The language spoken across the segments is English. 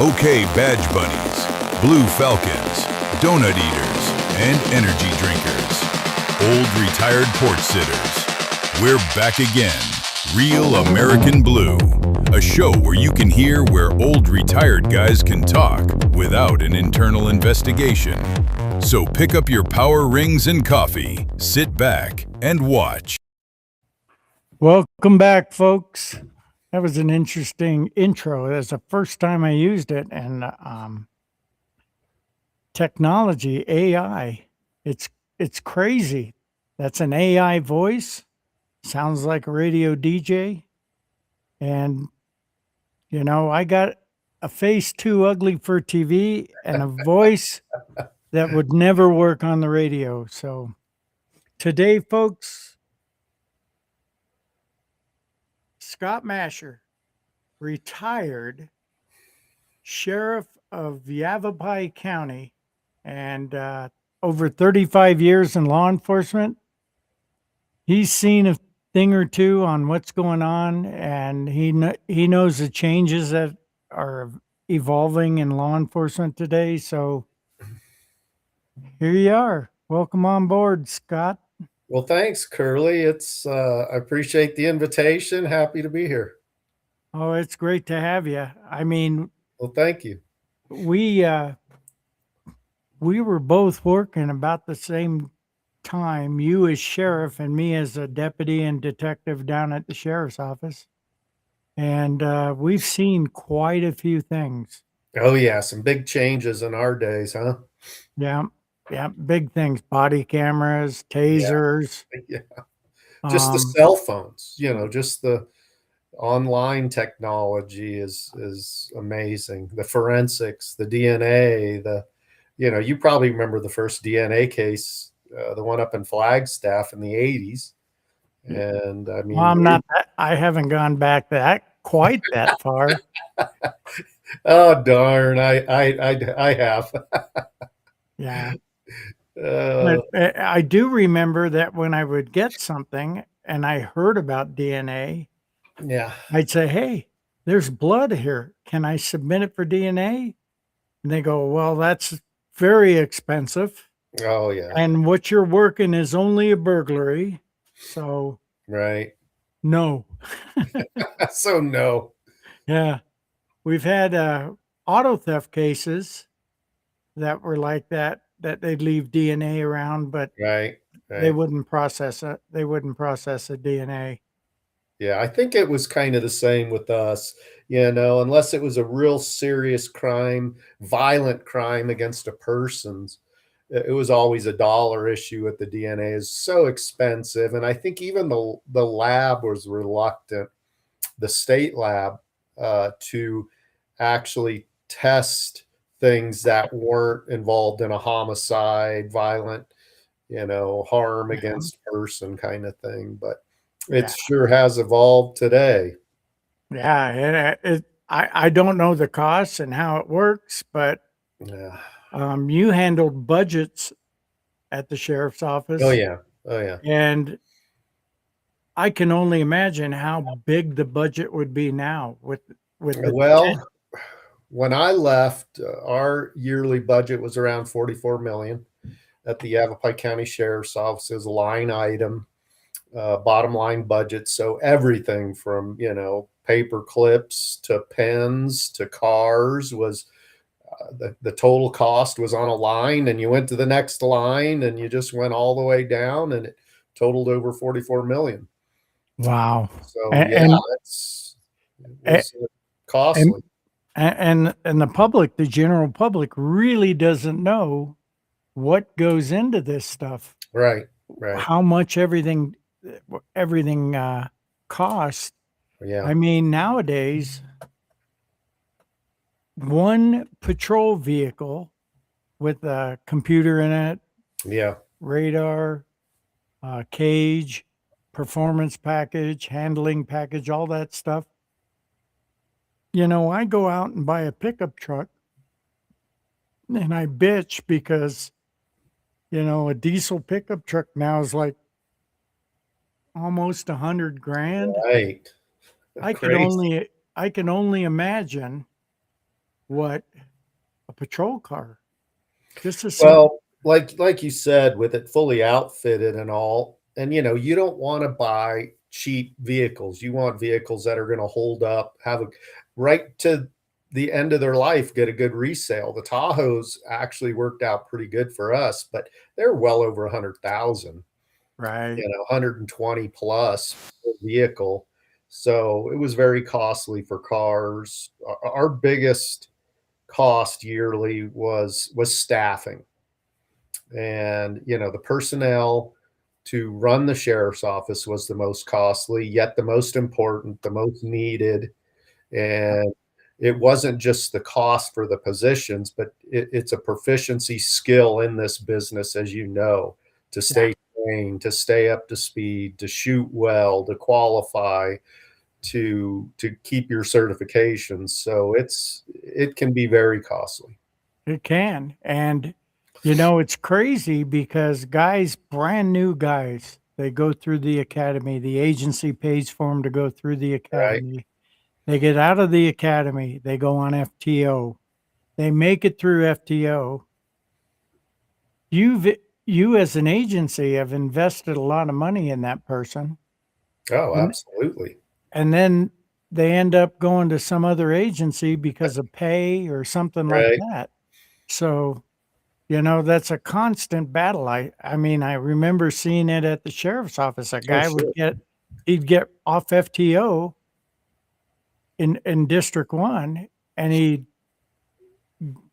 Okay, badge bunnies, blue falcons, donut eaters, and energy drinkers. Old retired porch sitters. We're back again. Real American Blue. A show where you can hear where old retired guys can talk without an internal investigation. So pick up your power rings and coffee, sit back, and watch. Welcome back, folks. That was an interesting intro. That's the first time I used it. And technology, AI, it's crazy. That's an AI voice. Sounds like a radio DJ. And, you know, I got a face too ugly for TV and a voice that would never work on the radio. So today, folks, Scott Mascher, retired sheriff of Yavapai County and over 35 years in law enforcement. He's seen a thing or two on what's going on, and he knows the changes that are evolving in law enforcement today. So here you are. Welcome on board, Scott. Well, thanks, Curly. I appreciate the invitation. Happy to be here. Oh, it's great to have you. I mean, Well, thank you. we were both working about the same time, you as sheriff and me as a deputy and detective down at the sheriff's office. And we've seen quite a few things. Oh, yeah, some big changes in our days, huh? Yeah, big things. Body cameras, tasers. Yeah. Just the cell phones, just the online technology is amazing. The forensics, the DNA, you probably remember the first DNA case, the one up in Flagstaff in the 80s. And I mean, well, I haven't gone back quite that far. Oh, darn. I have. Yeah. But I do remember that when I would get something and I heard about DNA, yeah, I'd say, hey, there's blood here. Can I submit it for DNA? And they go, well, that's very expensive. Oh, yeah. And what you're working is only a burglary. So, right. No. So, no. Yeah. We've had auto theft cases that were like that they'd leave DNA around, but right. they wouldn't process it. They wouldn't process the DNA. Yeah, I think it was kind of the same with us, unless it was a real serious crime, violent crime against a person's. It was always a dollar issue with the DNA. Is so expensive. And I think even the lab was reluctant, the state lab, to actually test things that weren't involved in a homicide, violent, harm against person kind of thing. But it sure has evolved today. Yeah, I don't know the costs and how it works, but you handled budgets at the sheriff's office. Oh yeah, and I can only imagine how big the budget would be now with well, when I left, our yearly budget was around $44 million at the Yavapai County Sheriff's Office as a line item. Bottom line budget. So everything from, paper clips to pens to cars was the total cost was on a line, and you went to the next line and you just went all the way down, and it totaled over 44 million. Wow. So it was costly. And the public, the general public really doesn't know what goes into this stuff. Right. How much everything costs. Yeah. I mean, nowadays, one patrol vehicle with a computer in it, radar, cage, performance package, handling package, all that stuff. I go out and buy a pickup truck and I bitch because, a diesel pickup truck now is like almost $100,000. Right. I can only imagine what a patrol car, just a simple. Well, like you said, with it fully outfitted and all, and you don't want to buy cheap vehicles. You want vehicles that are going to hold up, have a right to the end of their life, get a good resale. The Tahoes actually worked out pretty good for us, but they're well over 100,000, Right. 120 plus per vehicle. So it was very costly for cars. Our biggest cost yearly was staffing, and the personnel to run the sheriff's office was the most costly, yet the most important, the most needed. And it wasn't just the cost for the positions, but it's a proficiency skill in this business, as you know, to Yeah. stay trained, to stay up to speed, to shoot well, to qualify, to keep your certifications. So it can be very costly. It can. And, it's crazy because guys, brand new guys, they go through the academy. The agency pays for them to go through the Right. academy. They get out of the academy, they go on FTO. They make it through FTO. You've you as an agency have invested a lot of money in that person. Oh, And absolutely. and then they end up going to some other agency because of pay or something like Right. that. So, that's a constant battle. I mean, I remember seeing it at the sheriff's office. A Oh, guy would sure. he'd get off FTO in District 1, and he'd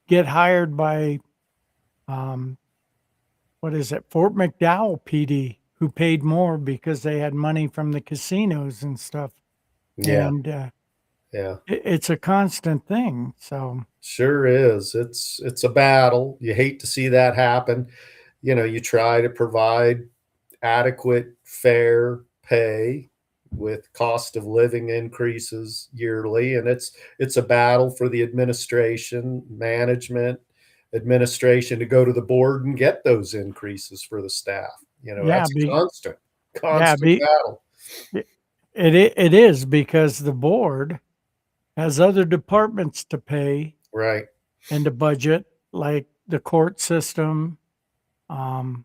get hired by, um, what is it, Fort McDowell PD, who paid more because they had money from the casinos and stuff. Yeah. And, Yeah. it's a constant thing. So, Sure is. It's a battle. You hate to see that happen. You try to provide adequate, fair pay with cost of living increases yearly, and it's a battle for the administration to go to the board and get those increases for the staff. yeah, That's a constant, yeah, constant battle. it, it is because the board has other departments to pay Right. and to budget, like the court system, um,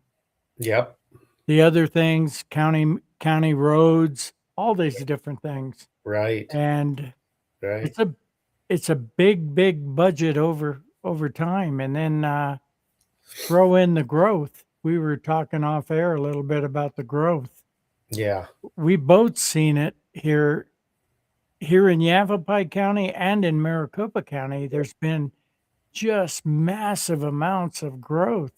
Yep. the other things, county roads, all these different things. Right. And Right. it's a it's a big budget over time. And then throw in the growth. We were talking off air a little bit about the growth. Yeah. We both seen it here in Yavapai County and in Maricopa County. There's been just massive amounts of growth.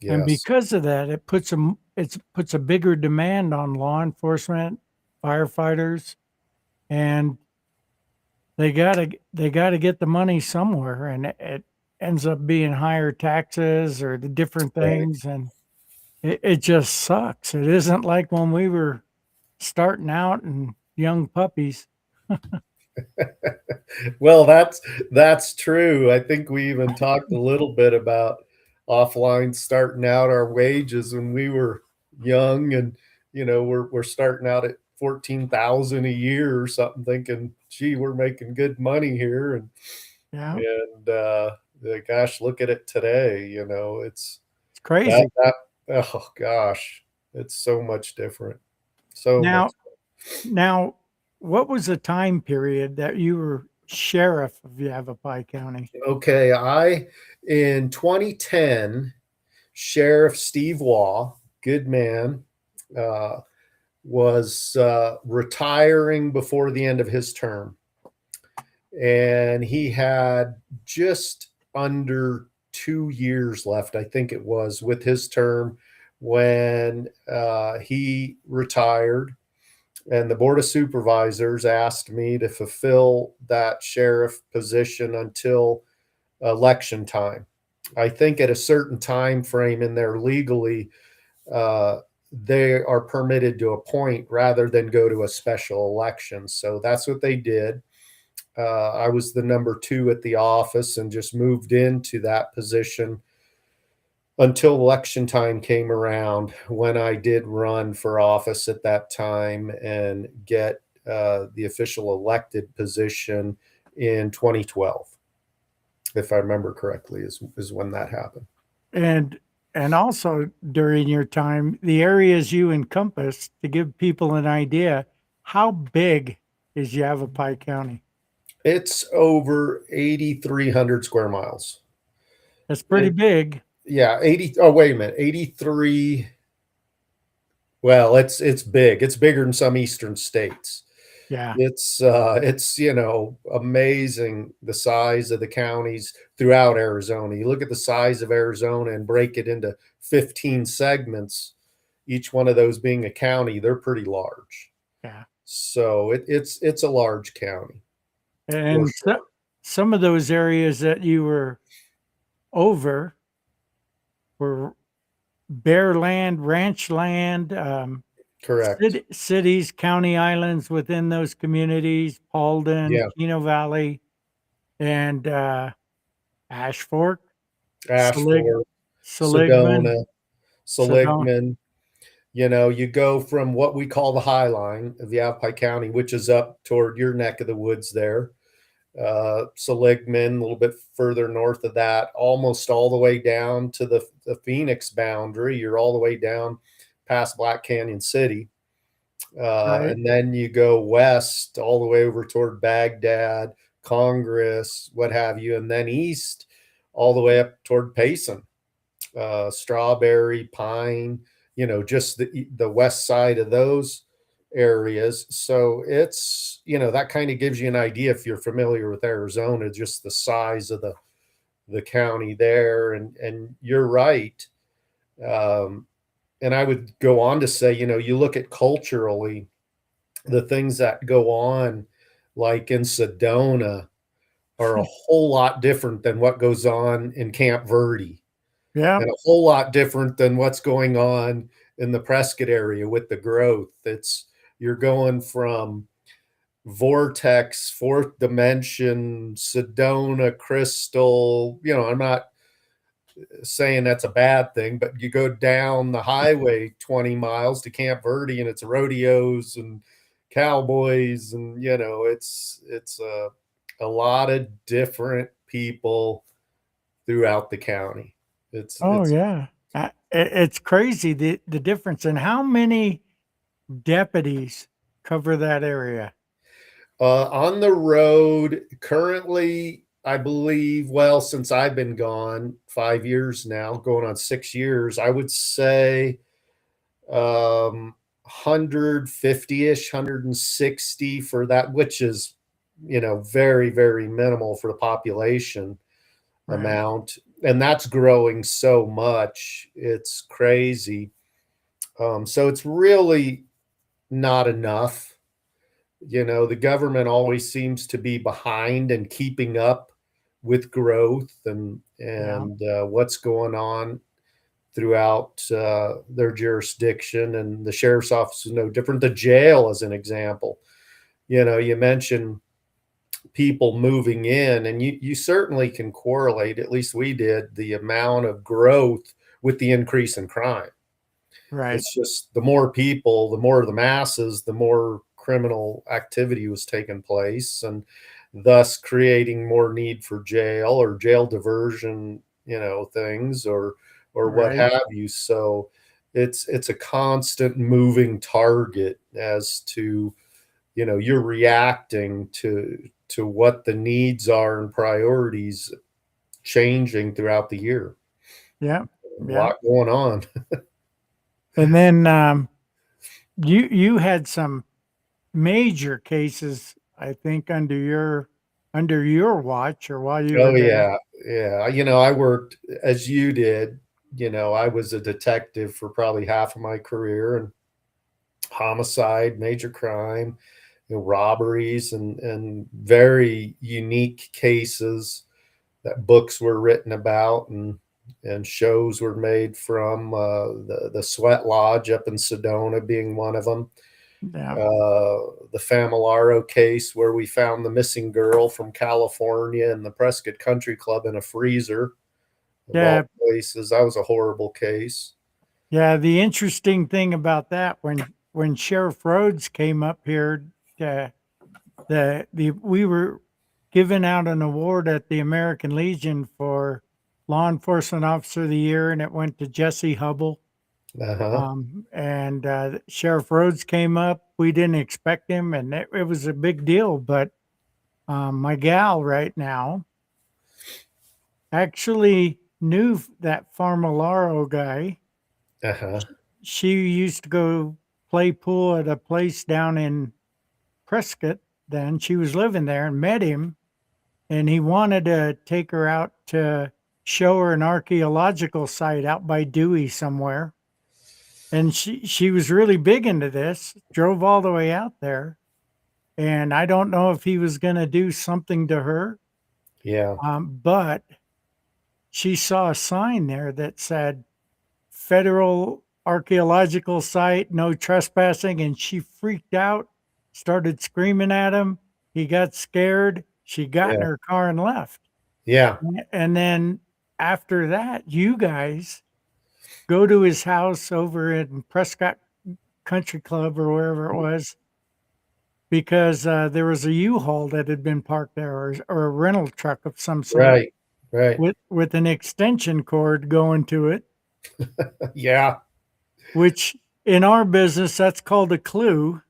And Yes. because of that, it puts a bigger demand on law enforcement, firefighters, and they gotta get the money somewhere, and it ends up being higher taxes or the different Right. things, and it just sucks. It isn't like when we were starting out and young puppies. Well, that's true. I think we even talked a little bit about offline starting out our wages when we were young, and we're starting out at 14,000 a year or something, thinking, gee, we're making good money here. And Yeah, and gosh, look at it today. It's it's crazy. that oh gosh, it's so much different. So much. Now now, what was the time period that you were sheriff of Yavapai County? Okay, I in 2010, Sheriff Steve Waugh, good man, uh, was retiring before the end of his term, and he had just under 2 years left, I think it was, with his term when he retired. And the Board of Supervisors asked me to fulfill that sheriff position until election time. I think at a certain time frame in there legally, uh, they are permitted to appoint rather than go to a special election. So that's what they did. I was the number two at the office and just moved into that position until election time came around, when I did run for office at that time and get the official elected position in 2012. if I remember correctly, is when that happened. And also during your time, the areas you encompass, to give people an idea, how big is Yavapai County? It's over 8,300 square miles. That's pretty big. Yeah, 80. Oh, wait a minute, 83. Well, it's big. It's bigger than some eastern states. Yeah. It's amazing the size of the counties throughout Arizona. You look at the size of Arizona and break it into 15 segments, each one of those being a county, they're pretty large. Yeah. So it's a large county for And sure. some of those areas that you were over were bare land, ranch land, Correct. cities, county islands within those communities, Paulden, Yeah. Chino Valley, and Ash Fork, Selig, Ashford, Seligman, Sedona, Sedona. Seligman. You go from what we call the High Line of Yavapai County, which is up toward your neck of the woods there. Seligman, a little bit further north of that, almost all the way down to the Phoenix boundary. You're all the way down past Black Canyon City. Right, And then you go west all the way over toward Baghdad, Congress, what have you, and then east all the way up toward Payson, Strawberry, Pine, just the west side of those areas. So it's, that kind of gives you an idea if you're familiar with Arizona, just the size of the county there. And you're right. And I would go on to say, you look at culturally, the things that go on, like in Sedona, are a whole lot different than what goes on in Camp Verde, yeah, and a whole lot different than what's going on in the Prescott area with the growth. You're going from vortex, fourth dimension, Sedona, Crystal. I'm not saying that's a bad thing, but you go down the highway 20 miles to Camp Verde and it's rodeos and cowboys, and it's a lot of different people throughout the county. It's oh it's yeah. It's crazy the difference. And how many deputies cover that area? On the road currently, I believe, well, since I've been gone 5 years now, going on 6 years, I would say 150-ish, 160 for that, which is, very, very minimal for the population Right. amount. And that's growing so much. It's crazy. So it's really not enough. The government always seems to be behind and keeping up with growth Yeah. and what's going on throughout their jurisdiction. And the sheriff's office is no different. The jail, as an example, you mentioned people moving in, and you certainly can correlate, at least we did, the amount of growth with the increase in crime. Right. It's just the more people, the more the masses, the more criminal activity was taking place, and thus creating more need for jail or jail diversion, things or what Right. have you. So it's a constant moving target as to, you're reacting to what the needs are and priorities changing throughout the year. Yeah. A Yeah. lot going on. And then you had some major cases, I think, under your watch or while you were Oh there. yeah, yeah. I worked as you did. I was a detective for probably half of my career, and homicide, major crime, robberies, and very unique cases that books were written about and shows were made from. The Sweat Lodge up in Sedona being one of them. Yeah. The Familaro case where we found the missing girl from California in the Prescott Country Club in a freezer, of Yeah. all places. That was a horrible case. Yeah. The interesting thing about that, when Sheriff Rhodes came up here, we were given out an award at the American Legion for Law Enforcement Officer of the Year, and it went to Jesse Hubble. Uh-huh. And Sheriff Rhodes came up. We didn't expect him, and it was a big deal. But my gal right now actually knew that Farmalaro guy. Uh-huh. She used to go play pool at a place down in Prescott. Then she was living there and met him, and he wanted to take her out to show her an archaeological site out by Dewey somewhere. And she was really big into this, drove all the way out there. And I don't know if he was going to do something to her, Yeah. but she saw a sign there that said Federal Archaeological Site, no trespassing. And she freaked out, started screaming at him. He got scared. She got in Yeah. her car and left. Yeah. And then after that, you guys go to his house over in Prescott Country Club or wherever it was, because there was a U-Haul that had been parked there, or a rental truck of some sort Right. Right. with an extension cord going to it, Yeah. which in our business, that's called a clue.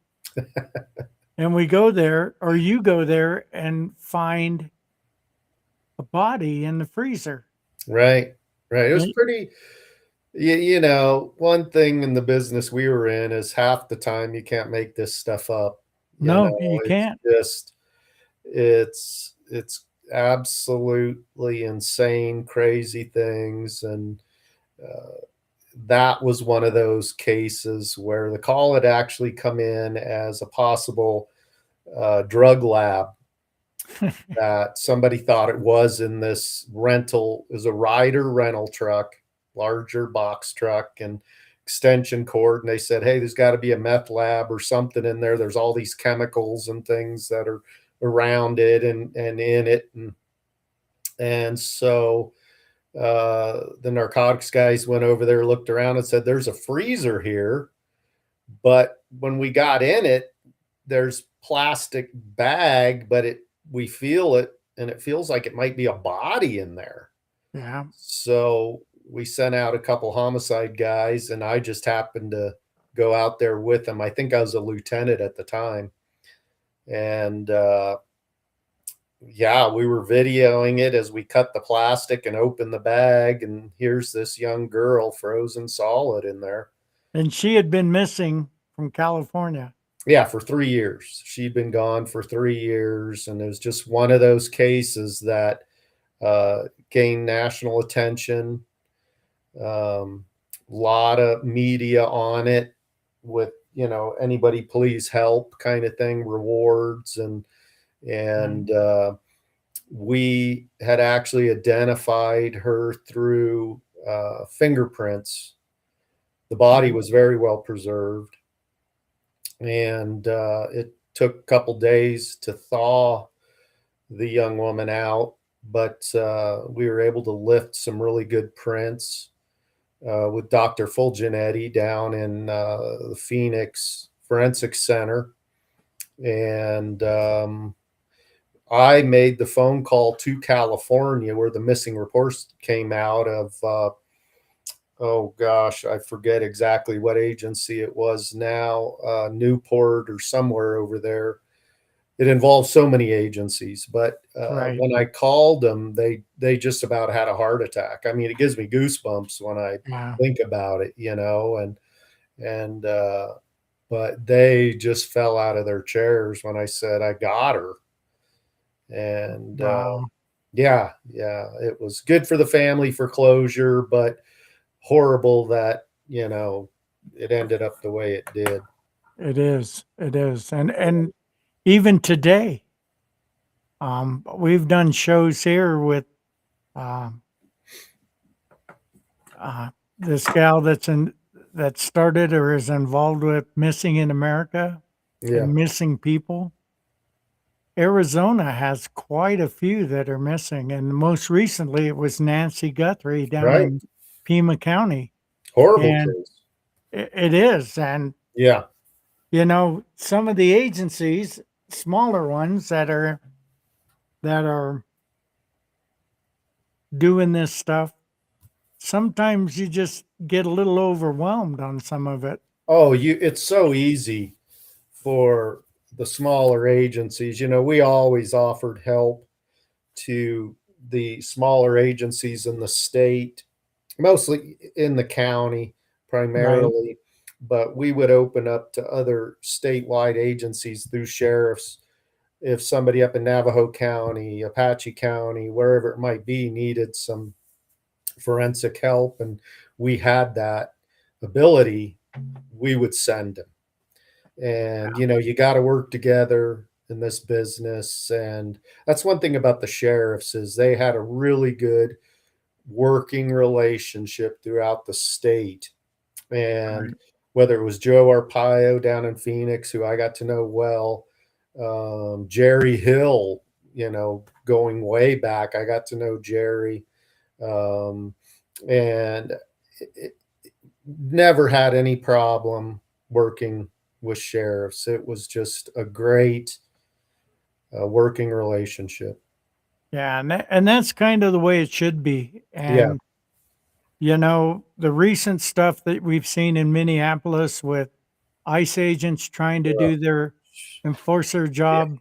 And we go there, or you go there and find a body in the freezer. Right. Right. It was And- pretty, one thing in the business we were in is half the time you can't make this stuff up. No, you It's can't. just, it's absolutely insane, crazy things. And that was one of those cases where the call had actually come in as a possible drug lab that somebody thought it was in this rental. It was a Ryder rental truck, larger box truck, and extension cord. And they said, hey, there's got to be a meth lab or something in there. There's all these chemicals and things that are around it and in it. And so the narcotics guys went over there, looked around and said, there's a freezer here. But when we got in it, there's plastic bag, but we feel it, and it feels like it might be a body in there. Yeah. So we sent out a couple homicide guys, and I just happened to go out there with them. I think I was a lieutenant at the time. And yeah, we were videoing it as we cut the plastic and opened the bag, and here's this young girl frozen solid in there. And she had been missing from California. Yeah, for 3 years. She'd been gone for 3 years, and it was just one of those cases that gained national attention. Lot of media on it with, anybody please help kind of thing, rewards. And we had actually identified her through fingerprints. The body was very well preserved. And it took a couple days to thaw the young woman out, but we were able to lift some really good prints with Dr. Fulginetti down in the Phoenix Forensic Center. And I made the phone call to California where the missing reports came out of, oh gosh, I forget exactly what agency it was now, Newport or somewhere over there. It involves so many agencies, but Right. when I called them, they just about had a heart attack. I mean, it gives me goosebumps when I Wow. think about it, but they just fell out of their chairs when I said I got her. And Wow. yeah, it was good for the family for closure, but horrible that, it ended up the way it did. It is. And even today, we've done shows here with this gal that started or is involved with Missing in America Yeah. and missing people. Arizona has quite a few that are missing, and most recently it was Nancy Guthrie down Right. in Pima County. Horrible And case. it is, and Yeah. some of the agencies, smaller ones that are that are doing this stuff, sometimes you just get a little overwhelmed on some of it. Oh, it's so easy for the smaller agencies. We always offered help to the smaller agencies in the state, mostly in the county Right. primarily, but we would open up to other statewide agencies through sheriffs. If somebody up in Navajo County, Apache County, wherever it might be, needed some forensic help and we had that ability, we would send them. And you got to work together in this business. And that's one thing about the sheriffs is they had a really good working relationship throughout the state. And Right. whether it was Joe Arpaio down in Phoenix, who I got to know well, Jerry Hill, going way back, I got to know Jerry, and never had any problem working with sheriffs. It was just a great working relationship. Yeah, and that's kind of the way it should be. Yeah. And the recent stuff that we've seen in Minneapolis with ICE agents trying to do their enforce their Yeah. job,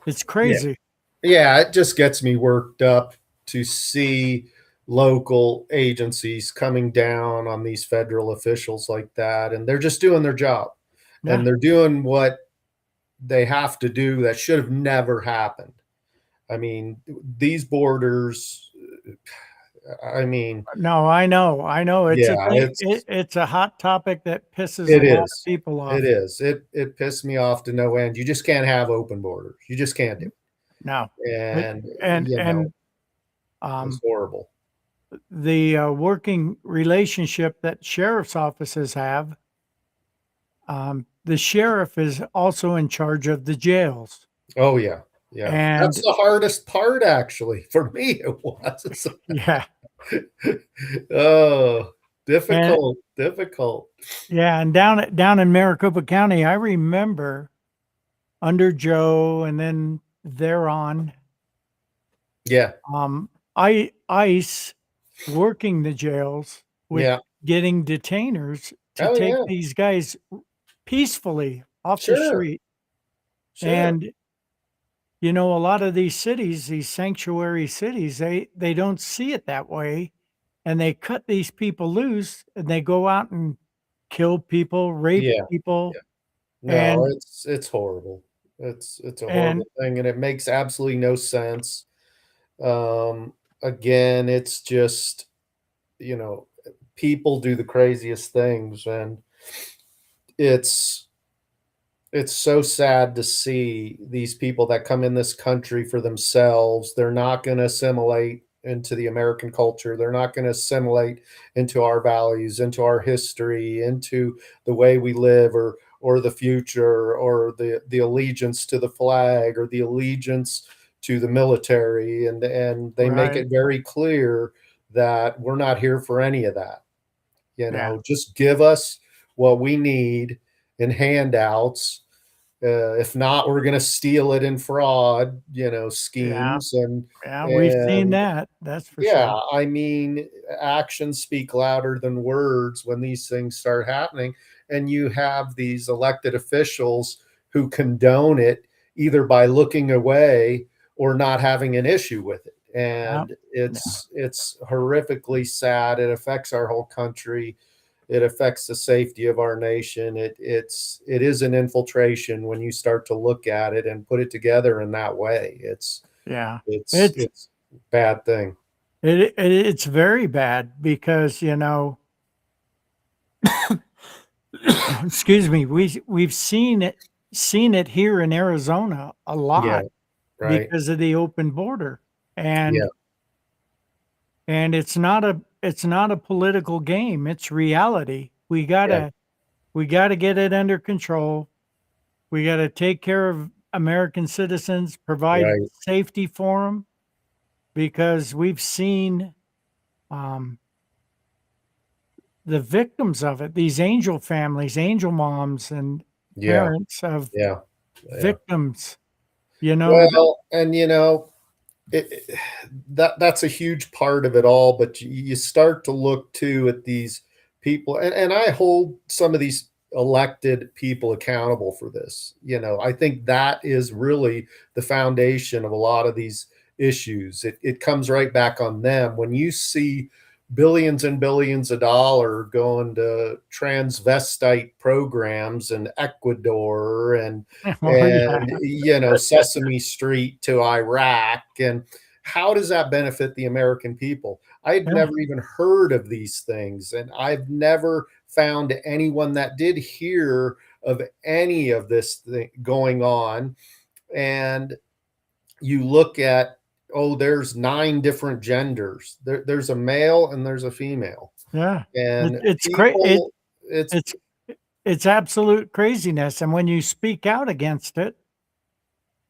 it's Yeah. crazy. Yeah. It just gets me worked up to see local agencies coming down on these federal officials like that. And they're just doing their job Yeah. and they're doing what they have to do that should have never happened. I mean, these borders, I mean, No, I know. It's a yeah, thing. It's a hot topic that pisses a it lot of is. people It off. is. It pissed me off to no end. You just can't have open borders. You just can't do No. it. It, And, and it's um, horrible. the working relationship that sheriff's offices have, the sheriff is also in charge of the jails. Oh, yeah. Yeah. That's And the hardest part, actually. For me, it was. yeah, Oh, and difficult, difficult. yeah, and down in Maricopa County, I remember under Joe and then thereon, Yeah. ICE working the jails with Yeah. getting detainers to Oh, take yeah. these guys peacefully off the Sure. street. Sure. And a lot of these cities, these sanctuary cities, they don't see it that way, and they cut these people loose, and they go out and kill people, rape Yeah. people, Yeah. No, and it's horrible. It's a and horrible thing, and it makes absolutely no sense. Again, it's just, you know, people do the craziest things, and it's it's so sad to see these people that come in this country for themselves. They're not going to assimilate into the American culture. They're not going to assimilate into our values, into our history, into the way we live, or the future, or the allegiance to the flag, or the allegiance to the military. And they make right, it very clear that we're not here for any of that. yeah, Just give us what we need in handouts. If not, we're going to steal it in fraud, yeah, schemes. yeah. We've seen And that. That's for sure. yeah, I mean, actions speak louder than words when these things start happening. And you have these elected officials who condone it either by looking away or not having an issue with it. Yeah, And yeah, it's horrifically sad. It affects our whole country. It affects the safety of our nation. It is an infiltration when you start to look at it and put it together in that way. yeah. It's It's it's a bad thing. it's very bad because excuse me, we've seen it here in Arizona a Yeah, lot right. because of the open border. Yeah, And it's not a political game, it's reality. We yeah, gotta we gotta get it under control. We gotta take care of American citizens, provide right. safety for them because we've seen, um, the victims of it, these angel families, angel moms, and Yeah, parents of yeah, yeah. victims, you know, Well, and it, that's a huge part of it all. But you start to look too at these people, and I hold some of these elected people accountable for this. I think that is really the foundation of a lot of these issues. It comes right back on them when you see billions and billions of dollars going to transvestite programs in Ecuador Oh, yeah. and Sesame Street to Iraq. And how does that benefit the American people? I'd Yeah. never even heard of these things, and I've never found anyone that did hear of any of this thing going on. And you look at, oh, there's 9 different genders. There's a male and there's a female. Yeah. And It's great. people, it's It's it's absolute craziness. And when you speak out against it,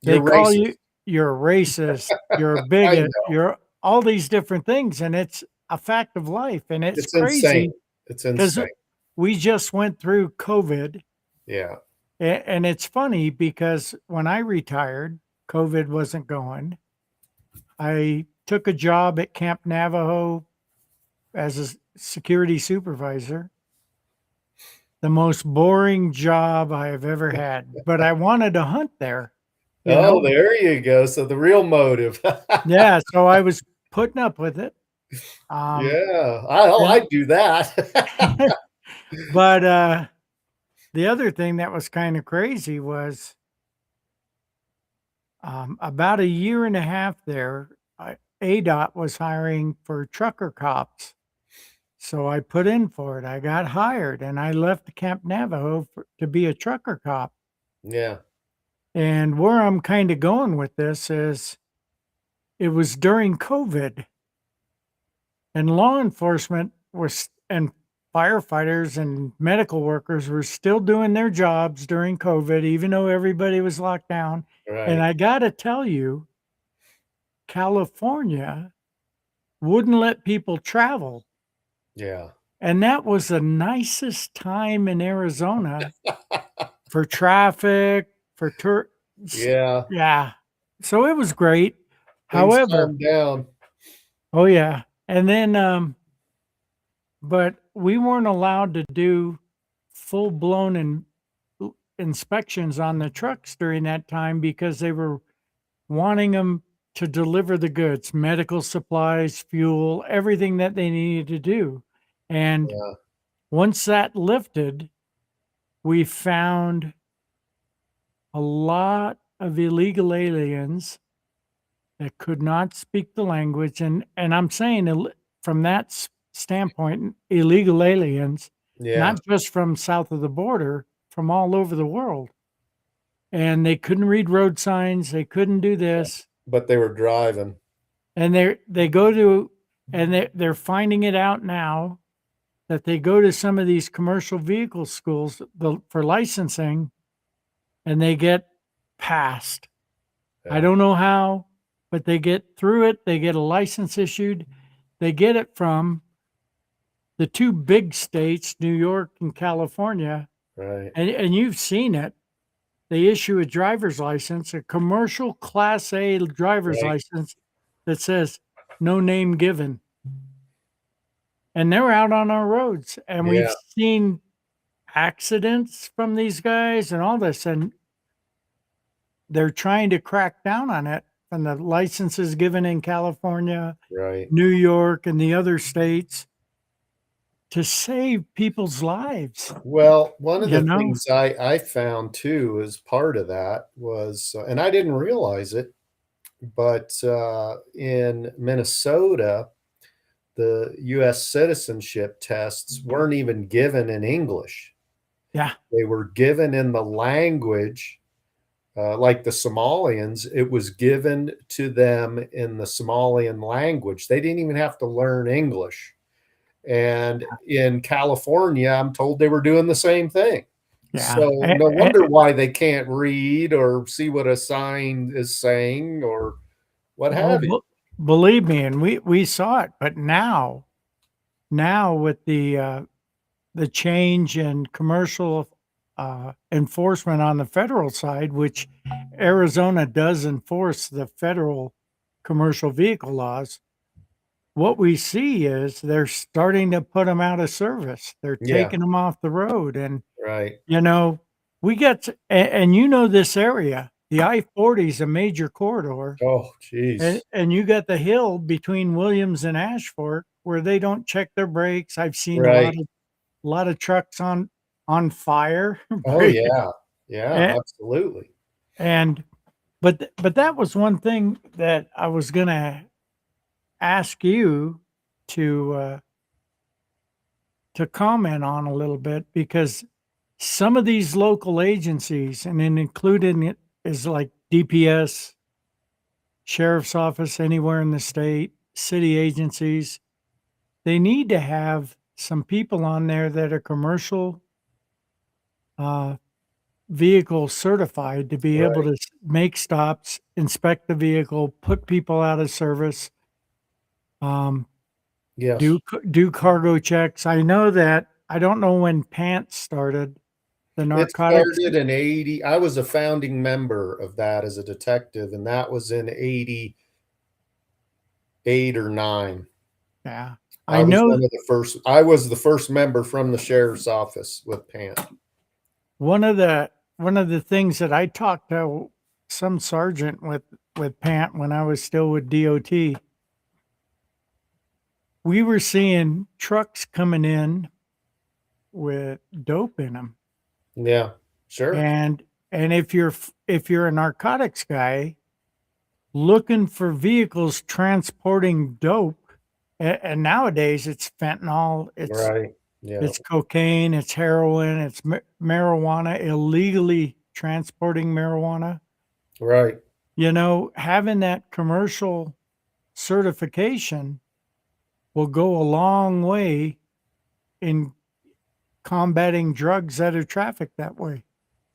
they you're call racist. you you're a racist, you're a I bigot, know. you're all these different things. And it's a fact of life. And it's It's insane. crazy It's because insane. we just went through COVID. Yeah. And it's funny because when I retired, COVID wasn't going. I took a job at Camp Navajo as a security supervisor. The most boring job I have ever had, but I wanted to hunt there, you Oh, know? there you go. So the real motive. Yeah, so I was putting up with it. Um, Yeah. and I'd do that. but the other thing that was kind of crazy was about a year and a half there, ADOT was hiring for trucker cops. So I put in for it. I got hired and I left Camp Navajo to be a trucker cop. Yeah. And where I'm kind of going with this is it was during COVID and law enforcement was and firefighters and medical workers were still doing their jobs during COVID, even though everybody was locked down. And Right. I got to tell you, California wouldn't let people travel. Yeah. And that was the nicest time in Arizona for traffic, for tour. Yeah. Yeah. So it was great. Things However, calm down. oh yeah. And then but we weren't allowed to do full blown inspections on the trucks during that time because they were wanting them to deliver the goods, medical supplies, fuel, everything that they needed to do. And Yeah. once that lifted, we found a lot of illegal aliens that could not speak the language. And I'm saying from that standpoint, illegal aliens, Yeah. not just from south of the border, from all over the world. And they couldn't read road signs. They couldn't do this. But they were driving. And they go to, and they're finding it out now that they go to some of these commercial vehicle schools for licensing and they get passed. I Yeah. don't know how, but they get through it. They get a license issued. They get it from the 2 big states, New York and California. Right. And you've seen it. They issue a driver's license, a commercial class A driver's Right. license that says no name given. And they're out on our roads. And we've Yeah. seen accidents from these guys and all this. And they're trying to crack down on it from the licenses given in California, Right. New York, and the other states to save people's lives. Well, one of You the know? things I found too as part of that was, and I didn't realize it, but in Minnesota, the U.S. citizenship tests weren't even given in English. Yeah. They were given in the language, like the Somalians, it was given to them in the Somalian language. They didn't even have to learn English. And in California, I'm told they were doing the same thing. Yeah. So no wonder why they can't read or see what a sign is saying or what Oh, have you. believe me, and we saw it, but now with the change in commercial enforcement on the federal side, which Arizona does enforce the federal commercial vehicle laws, what we see is they're starting to put them out of service. They're Yeah. taking them off the road. And, Right. you know, we got, and you know, this area, the I-40 is a major corridor. Oh, geez. And you got the hill between Williams and Ashford where they don't check their brakes. I've seen Right. a lot of trucks on fire. Oh, yeah. Yeah, and, absolutely. and but that was one thing that I was gonna ask you to comment on a little bit, because some of these local agencies, and then including it is like DPS, sheriff's office anywhere in the state, city agencies, they need to have some people on there that are commercial uh, vehicle certified to be able Right. to make stops, inspect the vehicle, put people out of service, um, Yes. do cargo checks. I know that, I don't know when PANTS started, the It narcotics. started in 80. I was a founding member of that as a detective, and that was in 88 or 9. Yeah, I I was know one of the first. I was the first member from the sheriff's office with Pant. one of the things that I talked to some sergeant with PANT when I was still with DOT, we were seeing trucks coming in with dope in them. Yeah, sure. And if you're a narcotics guy looking for vehicles transporting dope, and nowadays it's fentanyl, Right. Yeah. it's cocaine, it's heroin, it's marijuana, illegally transporting marijuana. Right. You know, having that commercial certification will go a long way in combating drugs that are trafficked that way.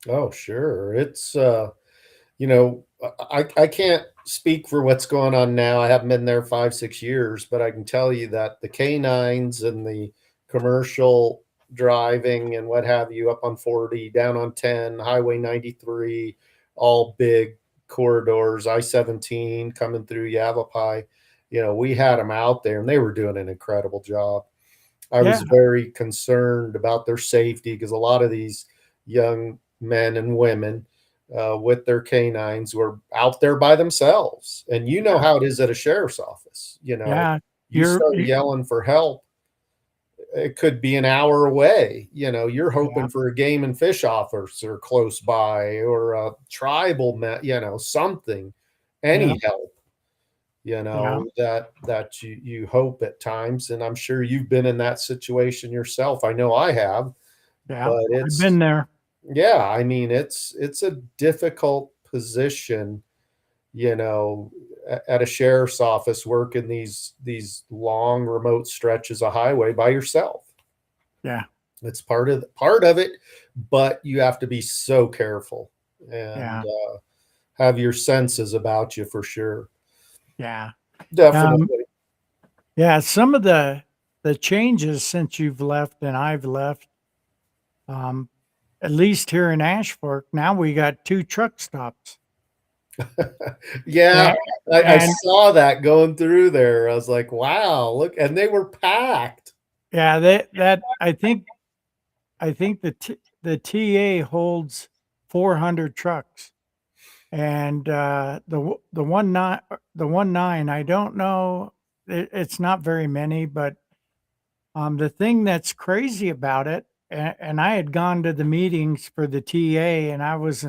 Oh, sure. It's you know, I can't speak for what's going on now. I haven't been there 5, 6 years, but I can tell you that the canines and the commercial driving and what have you up on 40, down on 10, Highway 93, all big corridors, I-17 coming through Yavapai. You know, we had them out there and they were doing an incredible job. I Yeah, was very concerned about their safety because a lot of these young men and women with their canines were out there by themselves. And you know yeah, how it is at a sheriff's office. You know, yeah. you start You yelling for help, it could be an hour away. You know, you're yeah, hoping for a game and fish officer close by or a tribal, you know, something, yeah, any help, you yeah, know, that you hope at times. And I'm sure you've been in that situation yourself. I know I have, yeah. but I've been there. yeah, I mean, it's a difficult position, you know, at a sheriff's office working these long remote stretches of highway by yourself. Yeah, It's part of it, but you have to be so careful and yeah, have your senses about you for sure. yeah. Um, Definitely. yeah, some of the changes since you've left and I've left, um, at least here in Ashford, now we got 2 truck stops. Yeah, And I and saw that going through there. I was like, wow, look, and they were packed. yeah, that I think the TA holds 400 trucks, and the 19, I don't know, it's not very many, but the thing that's crazy about it, and I had gone to the meetings for the TA, and I was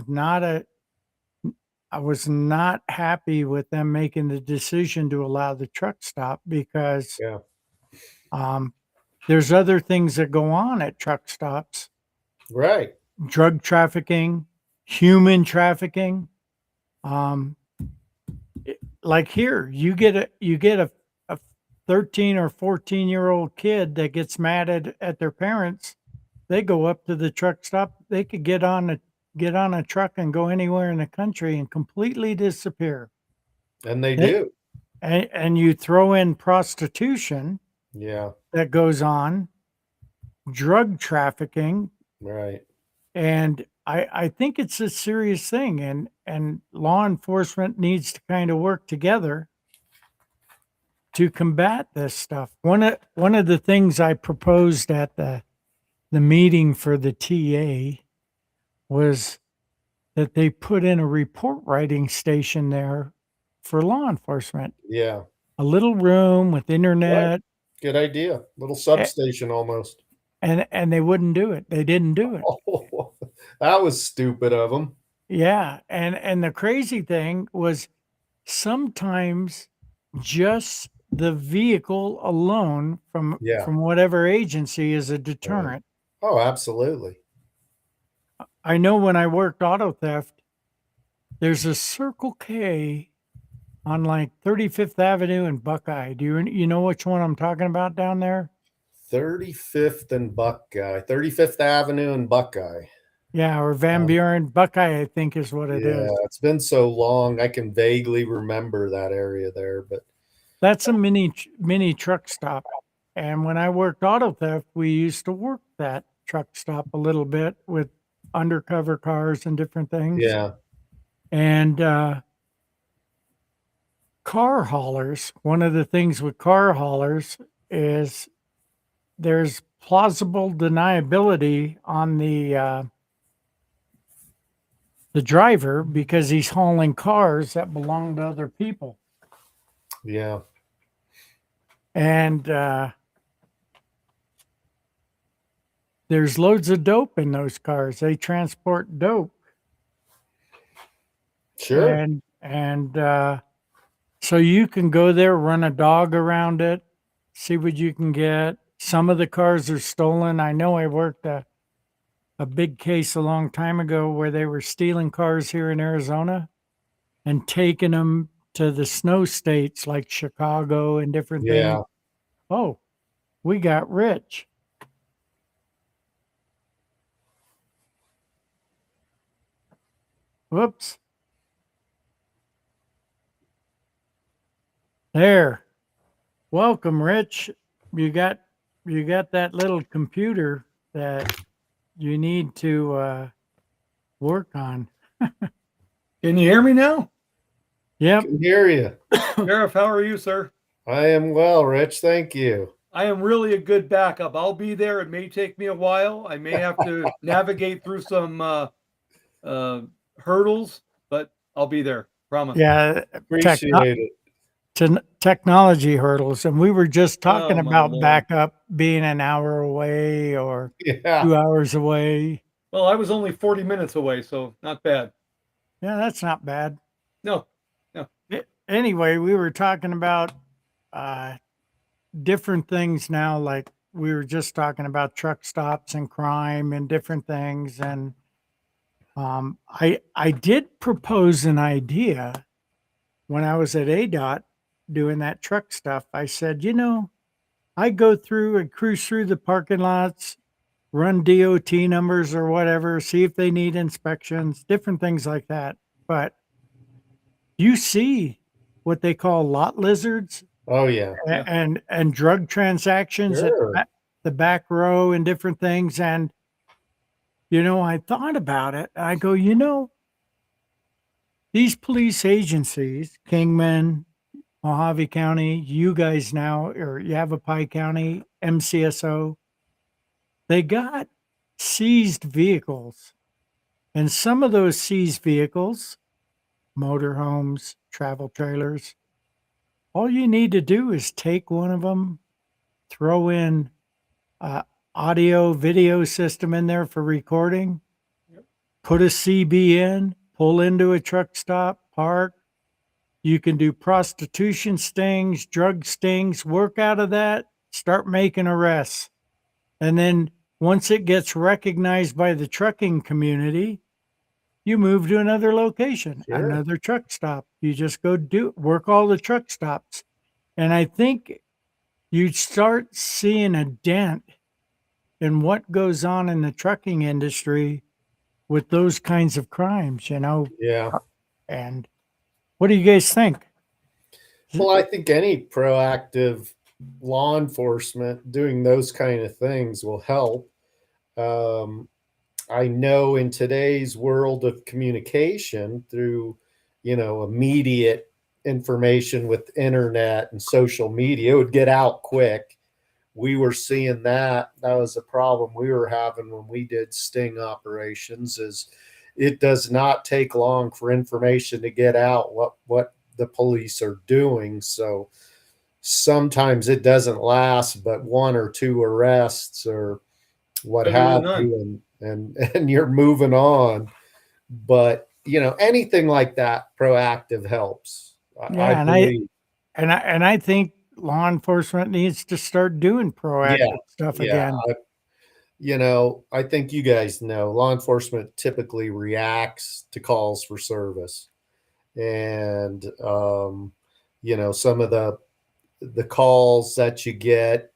not happy with them making the decision to allow the truck stop, because Yeah, um, there's other things that go on at truck stops: right. drug trafficking, human trafficking. Um, like here, you get a 13 or 14-year-old kid that gets mad at their parents. They go up to the truck stop. They could get on a truck and go anywhere in the country and completely disappear. And they Eh, do. And you throw in prostitution Yeah, that goes on, drug trafficking, right. and I think it's a serious thing, and law enforcement needs to kind of work together to combat this stuff. One of the things I proposed at the meeting for the TA was that they put in a report writing station there for law enforcement. Yeah. A little room with Right. internet, Good idea. Little substation almost. and they wouldn't do it. They didn't do it. Oh, that was stupid of them. Yeah, and the crazy thing was sometimes just the vehicle alone from Yeah. whatever agency is a deterrent. Oh, absolutely. I know when I worked auto theft, there's a Circle K on like 35th Avenue and Buckeye. Do you know which one I'm talking about down there? 35th and Buckeye, 35th Avenue and Buckeye. Yeah, or Van Buren. Buckeye, I think is what it is. Yeah, it's been so long. I can vaguely remember that area there, but That's a mini truck stop. And when I worked auto theft, we used to work that truck stop a little bit with undercover cars and different things. yeah, And car haulers, one of the things with car haulers is there's plausible deniability on the driver because he's hauling cars that belong to other people. yeah, And there's loads of dope in those cars. They transport dope. sure. And so you can go there, run a dog around it, see what you can get. Some of the cars are stolen. I know I worked a big case a long time ago where they were stealing cars here in Arizona and taking them to the snow states like Chicago and different Yeah, things. Oh, we got rich. Whoops. There. Welcome, Rich. You got that little computer that you need to work on. Can you hear me now? Yep. can hear you. Sheriff, how are you, sir? I am well, Rich. Thank you. I am really a good backup. I'll be there. It may take me a while. I may have to navigate through some hurdles, but I'll be there. Promise. Yeah. Appreciate it. Technology hurdles. And we were just talking Oh, my about Lord. backup being an hour away or Yeah, 2 hours away. Well, I was only 40 minutes away, so not bad. Yeah, that's not bad. No. Anyway, we were talking about different things now, like we were just talking about truck stops and crime and different things. And I did propose an idea when I was at ADOT doing that truck stuff. I said, I go through and cruise through the parking lots, run DOT numbers or whatever, see if they need inspections, different things like that. But you see what they call lot lizards oh yeah, Yeah. and drug transactions at Sure. the back row and different things. And, I thought about it. I go, these police agencies, Kingman, Mojave County, you guys now, or Yavapai County, MCSO, they got seized vehicles. And some of those seized vehicles, motorhomes, travel trailers, all you need to do is take one of them, throw in audio video system in there for recording, put a CB in, pull into a truck stop, park. You can do prostitution stings, drug stings, work out of that, start making arrests. And then once it gets recognized by the trucking community, you move to another location, Sure. another truck stop. You just go work all the truck stops. And I think you'd start seeing a dent in what goes on in the trucking industry with those kinds of crimes, Yeah. And what do you guys think? Well, I think any proactive law enforcement doing those kind of things will help. I know in today's world of communication through, immediate information with internet and social media, it would get out quick. We were seeing that. That was a problem we were having when we did sting operations, is it does not take long for information to get out what the police are doing. So sometimes it doesn't last but 1 or 2 arrests or what Better than have none. you, and you're moving on. But anything like that, proactive helps. I Yeah, and believe. I think law enforcement needs to start doing Yeah, proactive stuff yeah. again. I think you guys know law enforcement typically reacts to calls for service, and some of the calls that you get,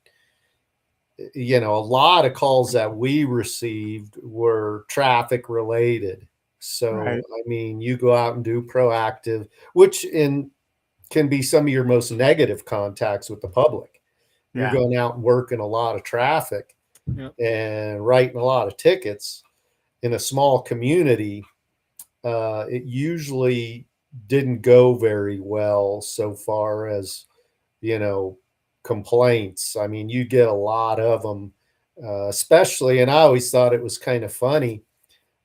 a lot of calls that we received were traffic related. So Right. I mean, you go out and do proactive, which in can be some of your most negative contacts with the public. You're Yeah. going out and working a lot of traffic Yeah. and writing a lot of tickets in a small community. It usually didn't go very well so far as, complaints. I mean, you get a lot of them, especially, and I always thought it was kind of funny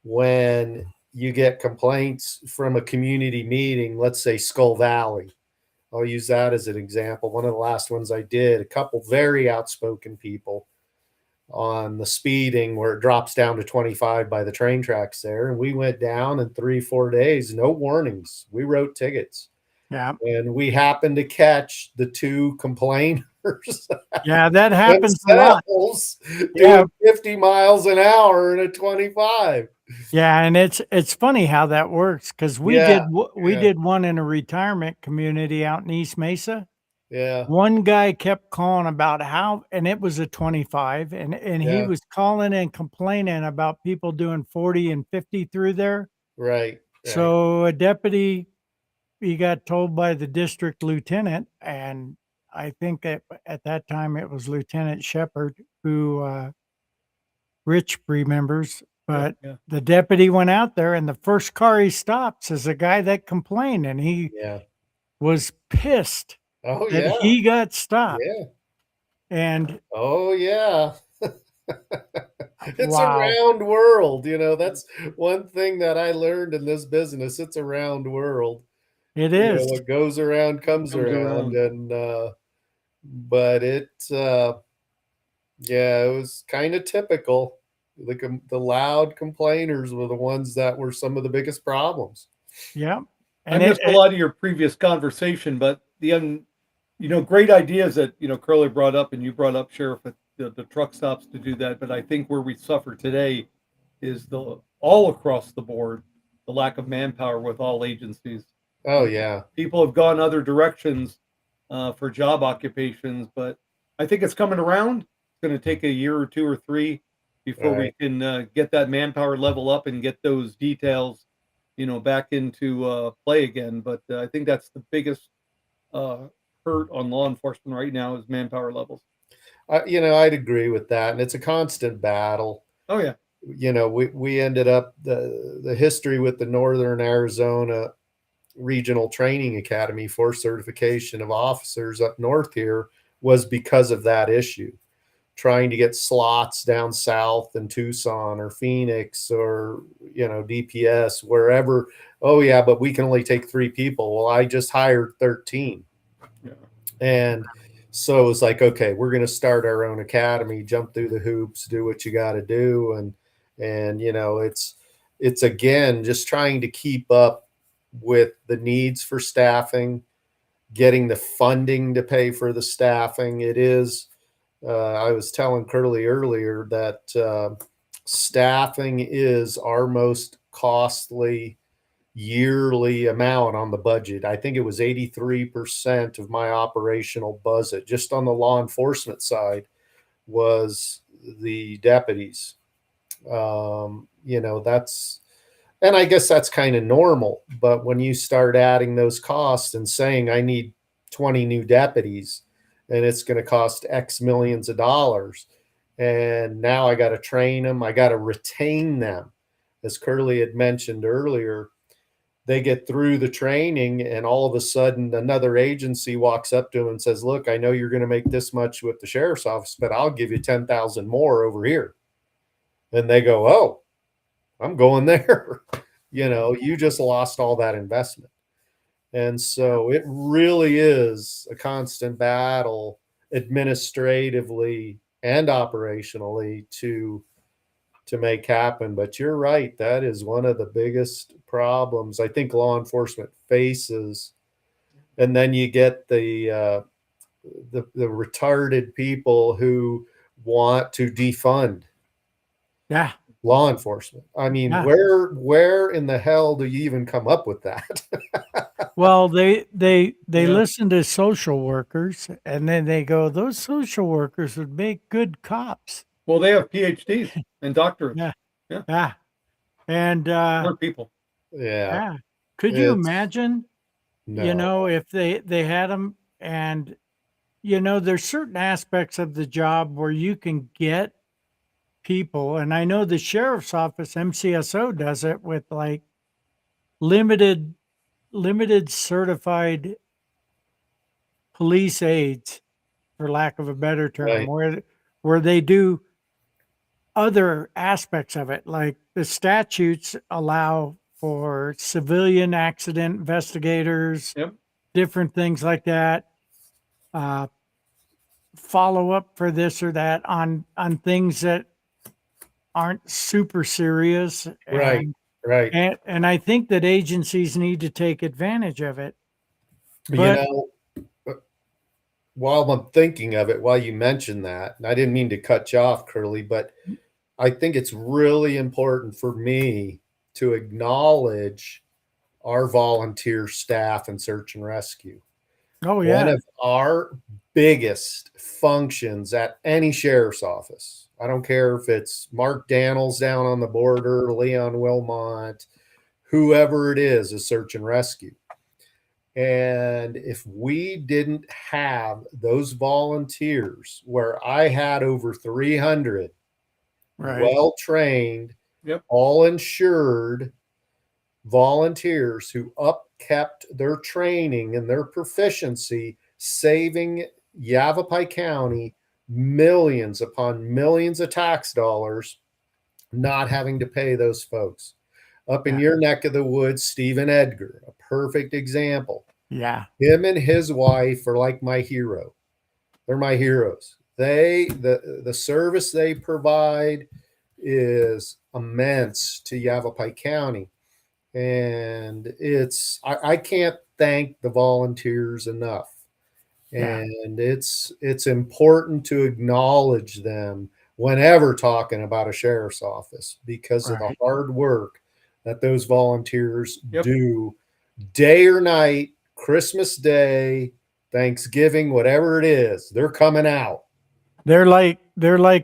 when you get complaints from a community meeting, let's say Skull Valley. I'll use that as an example. One of the last ones I did, a couple very outspoken people on the speeding where it drops down to 25 by the train tracks there. And we went down in 3-4 days, no warnings. We wrote tickets. Yeah. And we happened to catch the 2 complainers Yeah, that happens a lot. themselves Yeah. doing 50 miles an hour in a 25. Yeah, and it's funny how that works, because we Yeah, we yeah, did one in a retirement community out in East Mesa. yeah, One guy kept calling about how, and it was a 25, and he yeah. was calling and complaining about people doing 40 and 50 through there. Right, right. So a deputy, he got told by the district lieutenant, and I think that at that time it was Lieutenant Shepard, who Rich remembers, Yeah. but Yeah. the deputy went out there, and the first car he stops is a guy that complained, and he Yeah. was pissed Oh, that yeah, he got stopped. yeah. And Oh, yeah. It's a wow, round world, that's one thing that I learned in this business. It's a round world. it is. What goes around comes Comes around, around. and but yeah, it was kind of typical. The loud complainers were the ones that were some of the biggest problems. Yeah. I And missed a lot of your previous conversation, but great ideas that, Curly brought up and you brought up, Sheriff, at the truck stops to do that. But I think where we suffer today is all across the board, the lack of manpower with all agencies. Oh, yeah. People have gone other directions for job occupations, but I think it's coming around. It's going to take a year or 2 or 3 before we Right. can get that manpower level up and get those details, back into play again. But I think that's the biggest uh, hurt on law enforcement right now is manpower levels. I'd agree with that, and it's a constant battle. Oh yeah, We ended up the history with the Northern Arizona Regional Training Academy for certification of officers up north here was because of that issue. Trying to get slots down south in Tucson or Phoenix or, DPS, wherever. Oh, yeah, but we can only take 3 people. Well, I just hired 13. yeah, And so it was like, okay, we're going to start our own academy, jump through the hoops, do what you got to do. And, it's again, just trying to keep up with the needs for staffing, getting the funding to pay for the staffing. It is, I was telling Curly earlier that staffing is our most costly yearly amount on the budget. I think it was 83% of my operational budget, just on the law enforcement side, was the deputies. That's, and I guess that's kind of normal. But when you start adding those costs and saying, I need 20 new deputies and it's going to cost X millions of dollars, and now I got to train them, I got to retain them. As Curly had mentioned earlier, they get through the training, and all of a sudden another agency walks up to them and says, look, I know you're going to make this much with the sheriff's office, but I'll give you 10,000 more over here. And they go, oh, I'm going there. You just lost all that investment. And so it really is a constant battle administratively and operationally to make happen. But you're right, that is one of the biggest problems I think law enforcement faces. And then you get the retarded people who want to defund Yeah. law enforcement. I mean, Yeah. where in the hell do you even come up with that? Well, they Yeah. listen to social workers, and then they go, those social workers would make good cops. Well, they have PhDs and doctorates. Yeah. Yeah. Yeah. And Smart people. Yeah. yeah. Could you It's imagine, no. if they had them, and there's certain aspects of the job where you can get people, and I know the sheriff's office, MCSO, does it with like limited certified police aides, for lack of a better term, Right. where they do other aspects of it. Like the statutes allow for civilian accident investigators, Yep. different things like that. Follow up for this or that on things that aren't super serious. Right. Right. And I think that agencies need to take advantage of it. You But know, while I'm thinking of it, while you mentioned that, and I didn't mean to cut you off, Curly, but I think it's really important for me to acknowledge our volunteer staff in search and rescue. oh One yeah, of our biggest functions at any sheriff's office, I don't care if it's Mark Daniels down on the border, Leon Wilmot, whoever it is search and rescue. And if we didn't have those volunteers, where I had over 300 right. well trained, Yep. all insured volunteers who upkept their training and their proficiency, saving Yavapai County millions upon millions of tax dollars, not having to pay those folks. Up in Yeah. your neck of the woods, Stephen Edgar, a perfect example. Yeah. Him and his wife are like my hero. They're my heroes. The service they provide is immense to Yavapai County. And I can't thank the volunteers enough. Yeah. And it's important to acknowledge them whenever talking about a sheriff's office, because of the Right. hard work that those volunteers Yep. do day or night, Christmas Day, Thanksgiving, whatever it is, they're coming out. They're like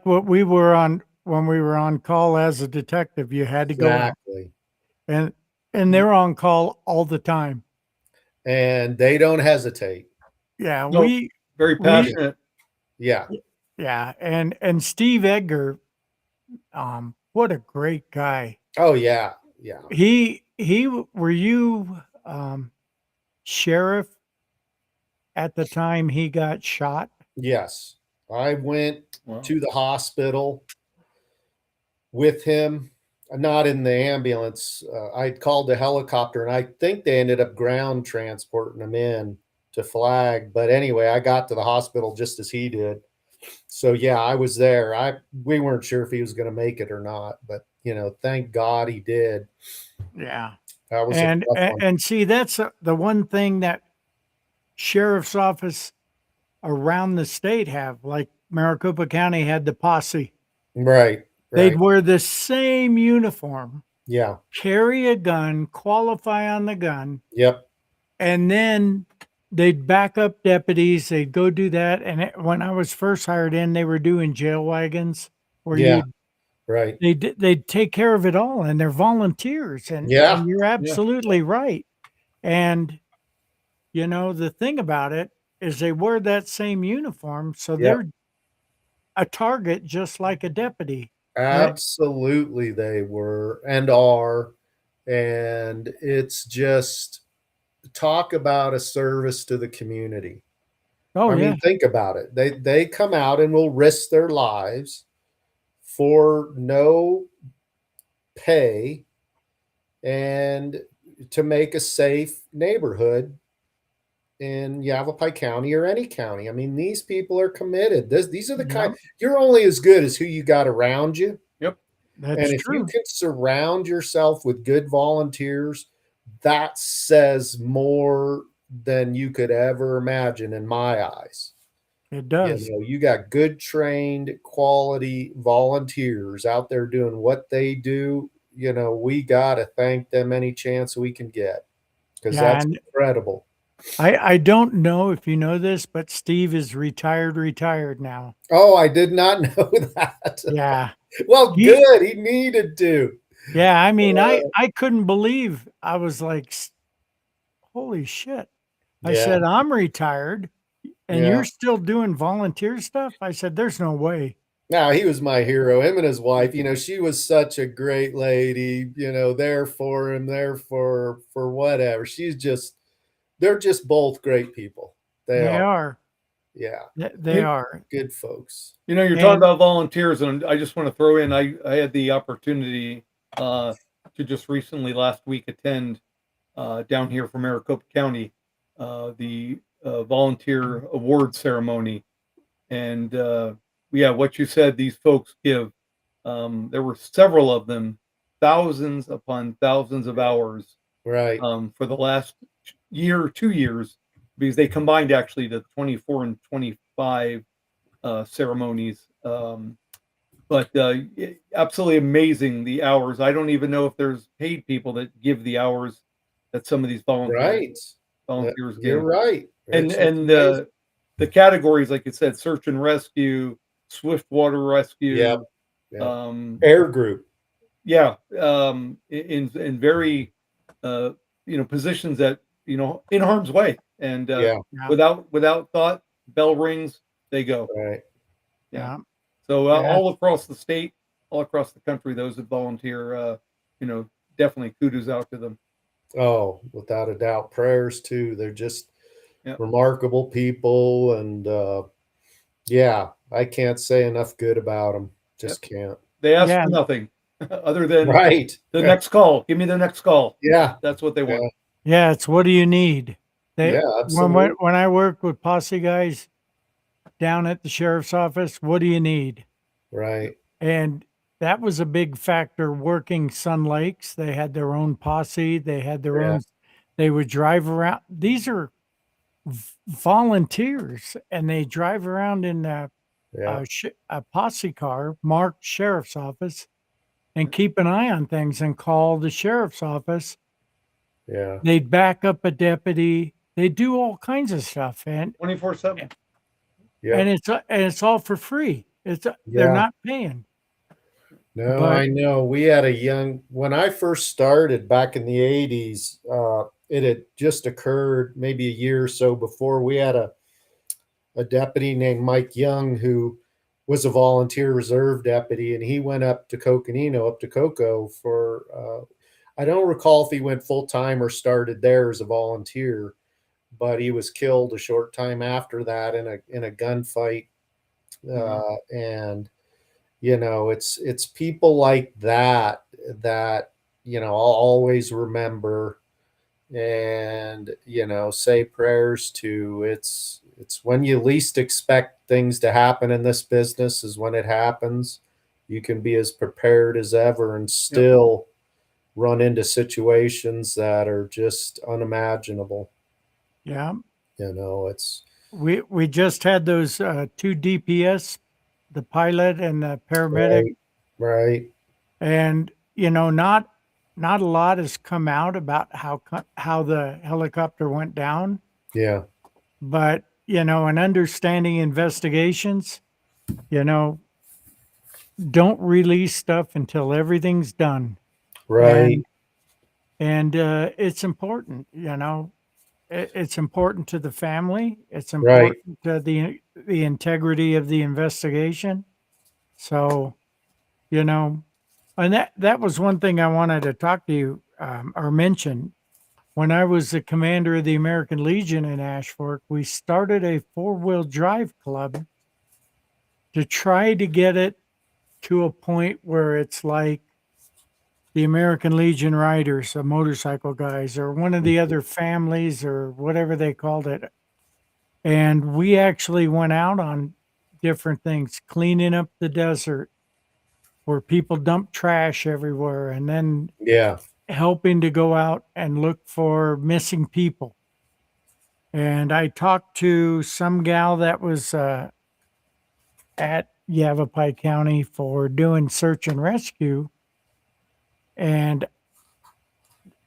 what we were on when we were on call as a detective. You had to go out, Exactly. and they're on call all the time. And they don't hesitate. Yeah, No, very passionate. Yeah. yeah, and Steve Edgar, what a great guy. Oh, yeah. Yeah. Were you sheriff at the time he got shot? Yes. I went Wow. to the hospital with him, not in the ambulance. I called the helicopter, and I think they ended up ground transporting him in to Flag. But anyway, I got to the hospital just as he did. So yeah, I was there. We weren't sure if he was going to make it or not, but thank God he did. Yeah. That was And a tough one. and see, that's the one thing that sheriff's office around the state have. Like Maricopa County had the posse. Right. They'd Right. wear the same uniform, Yeah. carry a gun, qualify on the gun, Yep. and then they'd back up deputies. They'd go do that. And when I was first hired in, they were doing jail wagons where Yeah. Right. they'd take care of it all, and they're volunteers. And Yeah. you're absolutely right. And the thing about it is they wear that same uniform, so Yep. they're a target just like a deputy. Absolutely, they were and are. And it's just talk about a service to the community. Oh I yeah. mean, think about it. They come out and will risk their lives for no pay and to make a safe neighborhood in Yavapai County or any county. I mean, these people are committed. These are the kind, Yep, you're only as good as who you got around you. Yep. that's And if you true. can surround yourself with good volunteers, that says more than you could ever imagine in my eyes. It You does. know, you got good trained quality volunteers out there doing what they do. You know, we got to thank them any chance we can get because Yeah, that's and incredible. I don't know if you know this, but Steve is retired now. Oh, I did not know that. Yeah. Well, He good. He needed to. yeah, I mean, Uh, I couldn't believe. I was like, "Holy shit." I yeah. said, "I'm retired and Yeah. you're still doing volunteer stuff?" I said, "There's no way." No, he was my hero. Him and his wife, you know, she was such a great lady, you know, there for him, there for whatever. They're just both great people. They They are. are. Yeah. They are. Good folks. You know, you're talking And about volunteers, and I just want to throw in, I had the opportunity to just recently last week attend down here from Maricopa County the volunteer award ceremony. And yeah, what you said, these folks give, there were several of them, thousands upon thousands of hours Right. for the last year, 2 years, because they combined actually the 24 and 25 ceremonies. But absolutely amazing the hours. I don't even know if there's paid people that give the hours that some of these Right. volunteers You're give. right. And It's amazing. the categories, like you said, search and rescue, swift water Yep. rescue, Yep. um, Air group. yeah, in very positions that in harm's way, and Yeah. yeah, without thought, bell rings, they go. Right. Yeah. yeah, So yeah, all across the state, all across the country, those that volunteer, you know, definitely kudos out to them. Oh, without a doubt. Prayers too. They're just Yeah. remarkable people. And yeah, I can't say enough good about them. Yep. Just can't. They ask yeah, for nothing other than Right. the next call. Give me the next call. Yeah. That's what they Yeah. want. yeah. It's what do you need? Yeah. Absolutely. When I work with posse guys down at the sheriff's office, what do you need? Right. And that was a big factor working Sun Lakes. They had their own posse. They had their Yeah. own, they would drive around. These are volunteers and they drive around in Yeah. a posse car marked sheriff's office and keep an eye on things and call the sheriff's office. Yeah. They'd back up a deputy. They do all kinds of stuff, 24/7. Yeah. and it's all for free. They're Yeah. not paying. No, But I know. We had when I first started back in the 80s, it had just occurred maybe a year or so before. We had a deputy named Mike Young who was a volunteer reserve deputy, and he went up to Coconino, up to Cocoa for, I don't recall if he went full time or started there as a volunteer, but he was killed a short time after that in a gunfight. And you know, it's people like that that I'll always remember and say prayers to. It's when you least expect things to happen in this business is when it happens. You can be as prepared as ever and still run into situations that are just unimaginable. yeah, It's we just had those two DPS, the pilot and the paramedic, right. Right. and not a lot has come out about how the helicopter went down, Yeah. but in understanding investigations, you know, don't release stuff until everything's done, Right. and it's important, it's important to the family. It's Right. important to the integrity of the investigation. So, you know, and that was one thing I wanted to talk to you. or mention, when I was the commander of the American Legion in Ashfork, we started a 4-wheel drive club to try to get it to a point where it's like the American Legion riders, the motorcycle guys, or one of the other families, or whatever they called it. And we actually went out on different things, cleaning up the desert where people dump trash everywhere, and then Yeah. helping to go out and look for missing people. And I talked to some gal that was at Yavapai County for doing search and rescue. And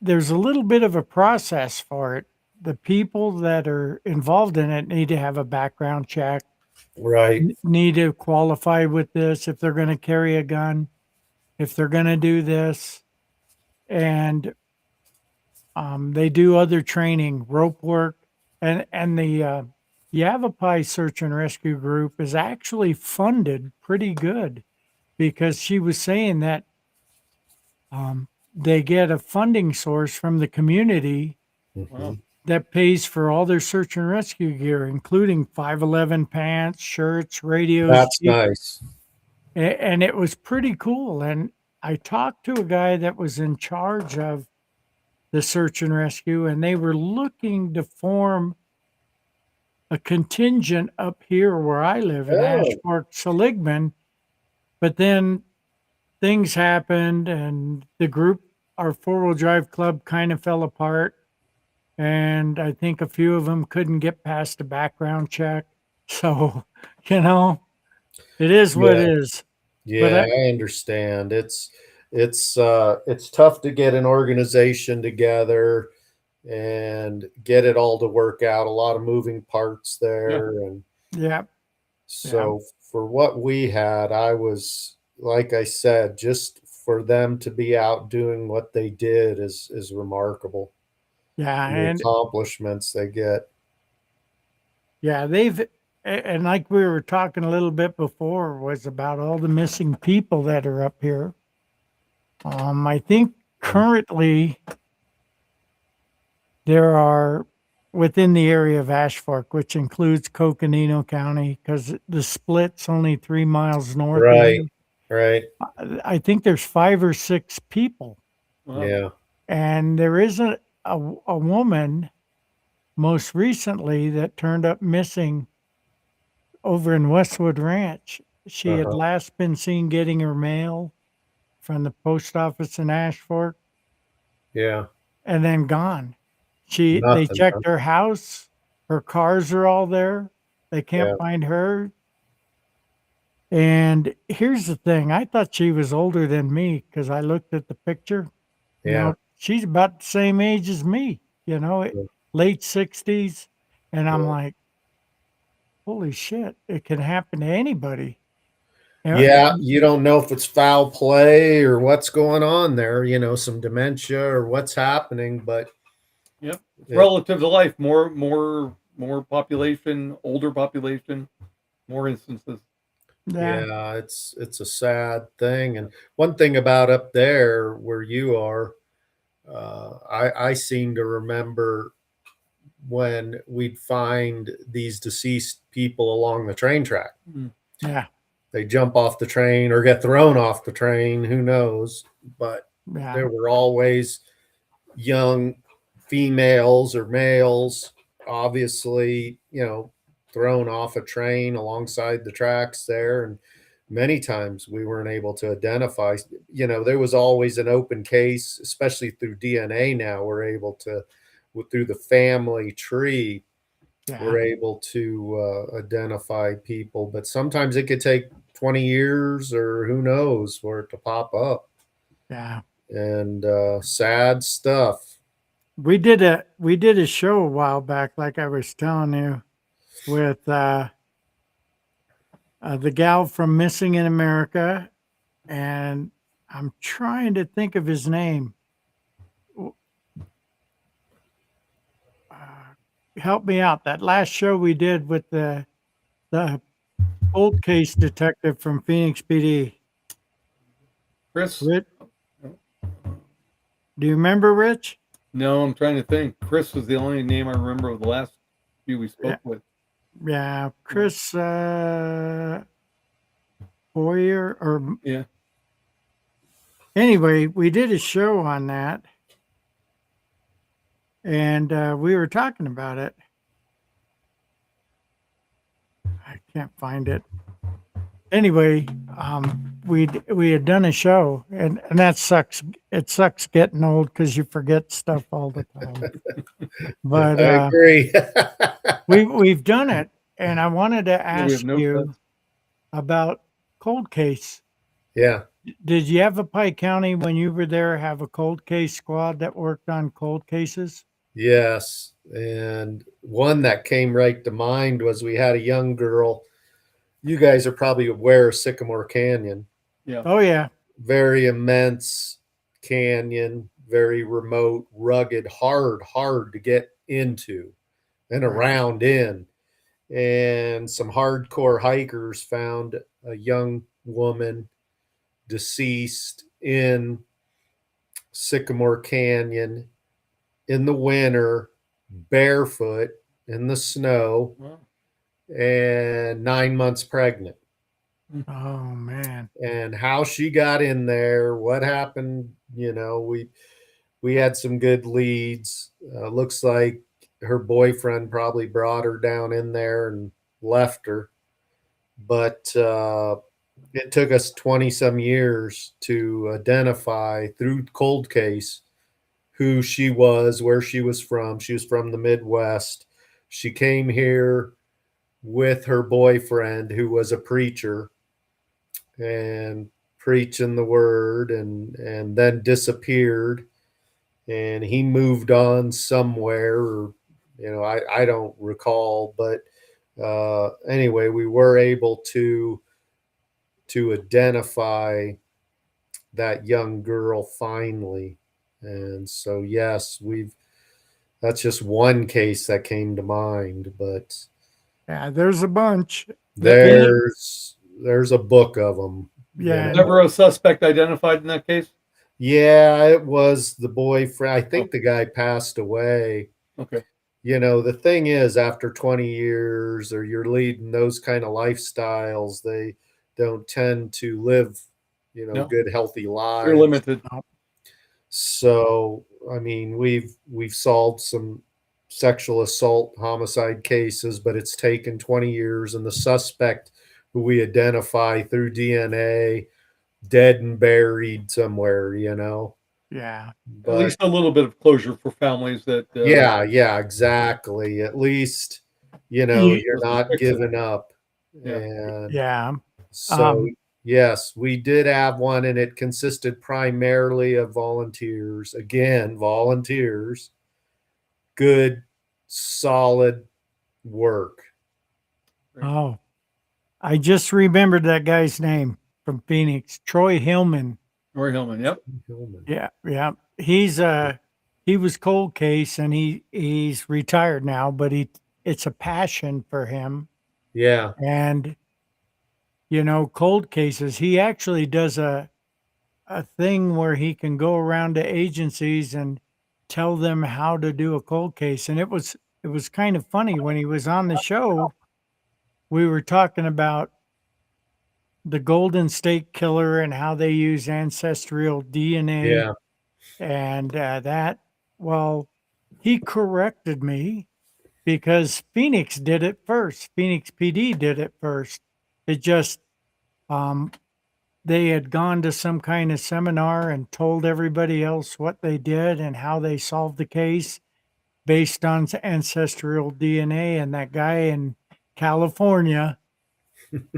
there's a little bit of a process for it. The people that are involved in it need to have a background check, Right. need to qualify with this if they're going to carry a gun, if they're going to do this. And they do other training, rope work, and the Yavapai Search and Rescue Group is actually funded pretty good, because she was saying that they get a funding source from the community Mhm. that pays for all their search and rescue gear, including 511 pants, shirts, radios. That's nice. And it was pretty cool. And I talked to a guy that was in charge of the search and rescue, and they were looking to form a contingent up here where I live in Oh. Ashfork, Seligman. But then things happened, and the group, our 4-wheel drive club, kind of fell apart. And I think a few of them couldn't get past a background check. So, it is what it Yeah. is. Yeah, I understand. It's tough to get an organization together and get it all to work out. A lot of moving parts there. And Yeah. so for what we had, I was, like I said, just for them to be out doing what they did is remarkable. Yeah. The And accomplishments they get. yeah, and like we were talking a little bit before, was about all the missing people that are up here. I think currently there are, within the area of Ashfork, which includes Coconino County, because the split's only 3 miles north of Right, here. right. I think there's 5 or 6 people, Yeah. and there isn't a woman most recently that turned up missing over in Westwood Ranch. She had Uh-huh. last been seen getting her mail from the post office in Ashfork, Yeah. and then gone. They Nothing, huh? checked her house, her cars are all there. They Yeah. can't find her. And here's the thing, I thought she was older than me because I looked at the picture. Yeah. No, she's about the same age as me, Yeah. late 60s. And I'm Yeah. like, holy shit, it can happen to anybody. Yeah, you don't know if it's foul play or what's going on there, some dementia or what's happening, but Yep. it- Relative to life, more population, older population, more instances. Yeah. yeah, it's a sad thing. And one thing about up there where you are, I seem to remember when we'd find these deceased people along the train track. Yeah. They jump off the train or get thrown off the train, who knows? But Yeah. there were always young females or males, obviously, thrown off a train alongside the tracks there. And many times we weren't able to identify, there was always an open case, especially through DNA now. We're able to, through the family tree, Yeah. we're able to identify people, but sometimes it could take 20 years or who knows for it to pop up. Yeah. And sad stuff. We did a show a while back, like I was telling you, with the gal from Missing in America, and I'm trying to think of his name. Help me out. That last show we did with the old case detective from Phoenix PD. Chris, Do Do you remember, Rich? No, I'm trying to think. Chris was the only name I remember of the last few we spoke with. Yeah, Chris Boyer or Yeah. anyway, we did a show on that, and we were talking about it. I can't find it. Anyway, we had done a show, and that sucks. It sucks getting old because you forget stuff all the time. But I agree. we've done it, and I wanted to We ask have no you cuts. about cold case. Yeah. Did Yavapai County, when you were there, have a cold case squad that worked on cold cases? Yes. And one that came right to mind was we had a young girl. You guys are probably aware of Sycamore Canyon. Yeah. Oh yeah, Very immense canyon, very remote, rugged, hard to get into and around in. And some hardcore hikers found a young woman deceased in Sycamore Canyon in the winter, barefoot in the snow, Wow. and 9 months pregnant. oh man, And how she got in there, what happened, we had some good leads. Looks like her boyfriend probably brought her down in there and left her. But it took us 20 some years to identify through cold case who she was, where she was from. She was from the Midwest. She came here with her boyfriend, who was a preacher, and preaching the word, and then disappeared. And he moved on somewhere, or I don't recall, but anyway, we were able to identify that young girl finally. And so yes, that's just one case that came to mind, but yeah, there's a bunch. there's a book of them. Yeah. Never a suspect identified in that case? Yeah, it was the boyfriend. I think the guy passed away. Okay. The thing is, after 20 years, or you're leading those kind of lifestyles, they don't tend to live, No. good, healthy lives. You're limited. So, I mean, we've solved some sexual assault, homicide cases, but it's taken 20 years, and the suspect, who we identify through DNA, dead and buried somewhere, Yeah. But At least a little bit of closure for families that. yeah, exactly. At least, you're not giving up. Yeah. And Yeah. so, yes, we did have one, and it consisted primarily of volunteers. Again, volunteers. Good, solid work. Oh, I just remembered that guy's name from Phoenix, Troy Hillman. Roy Hillman. Yep. Yeah, yeah. He was cold case, and he's retired now, but it's a passion for him. Yeah. And cold cases, he actually does a thing where he can go around to agencies and tell them how to do a cold case. And it was kind of funny when he was on the show. We were talking about the Golden State Killer and how they use ancestral DNA. Yeah. And well, he corrected me because Phoenix did it first. Phoenix PD did it first. It just, they had gone to some kind of seminar and told everybody else what they did and how they solved the case based on ancestral DNA. And that guy in California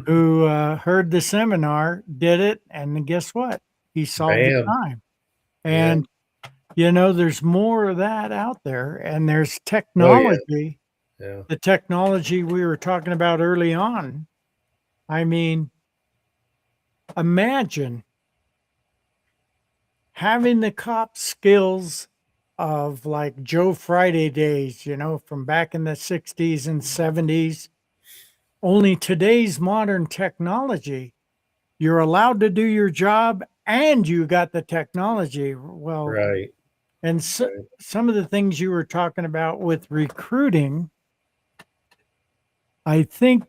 who heard the seminar did it. And guess what? He solved the Bam. crime. And, there's more of that out there. And there's technology. Yeah. The technology we were talking about early on. I mean, imagine having the cop skills of like Joe Friday days, from back in the 60s and 70s. Only today's modern technology, you're allowed to do your job and you got the technology. Well, Right. And so, Right. some of the things you were talking about with recruiting, I think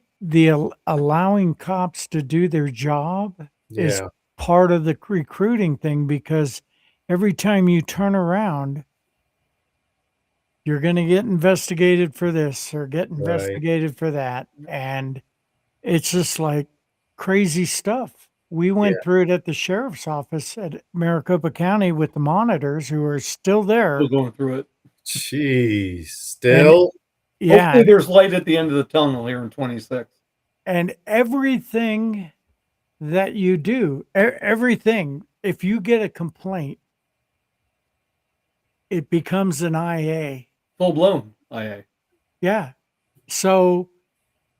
allowing cops to do their job is Yeah. part of the recruiting thing, because every time you turn around, you're going to get investigated for this or get Right. investigated for that. And it's just like crazy stuff. We Yeah. went through it at the sheriff's office at Maricopa County with the monitors who are still there. Still going through it. Jeez. And Still? yeah, Hopefully there's light at the end of the tunnel here in 26. and everything that you do, everything, if you get a complaint, it becomes an IA. Full blown IA. Yeah. So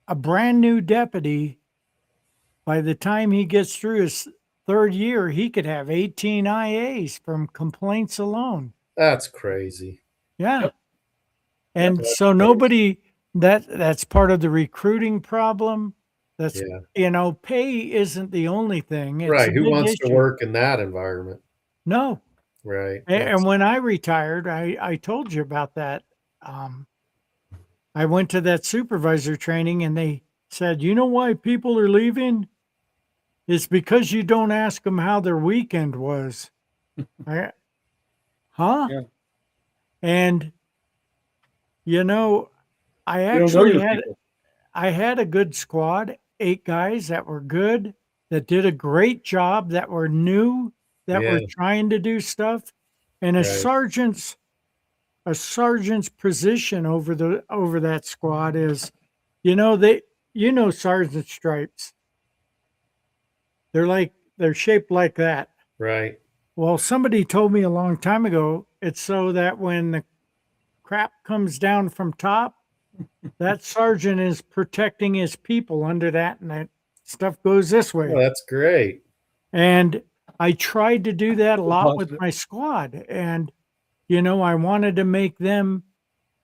a brand new deputy, by the time he gets through his third year, he could have 18 IAs from complaints alone. That's crazy. Yeah. Yep. And That's so crazy. nobody, that's part of the recruiting problem. That's, Yeah. pay isn't the only thing. It's Right. a Who big wants to issue. work in that environment? No. Right. And when I retired, I told you about that. I went to that supervisor training and they said, you know why people are leaving? It's because you don't ask them how their weekend was. I, huh? Yeah. And, you know, I You don't know actually your had, people. I had a good squad, 8 guys that were good, that did a great job, that were new, that Yeah. were trying to do stuff. And Right. a sergeant's position over that squad is, sergeant stripes. They're shaped like that. Right. Well, somebody told me a long time ago, it's so that when the crap comes down from top, that sergeant is protecting his people under that, and that stuff goes this Oh, way. that's great. And I tried to do that a lot with Positive. my squad. And, I wanted to make them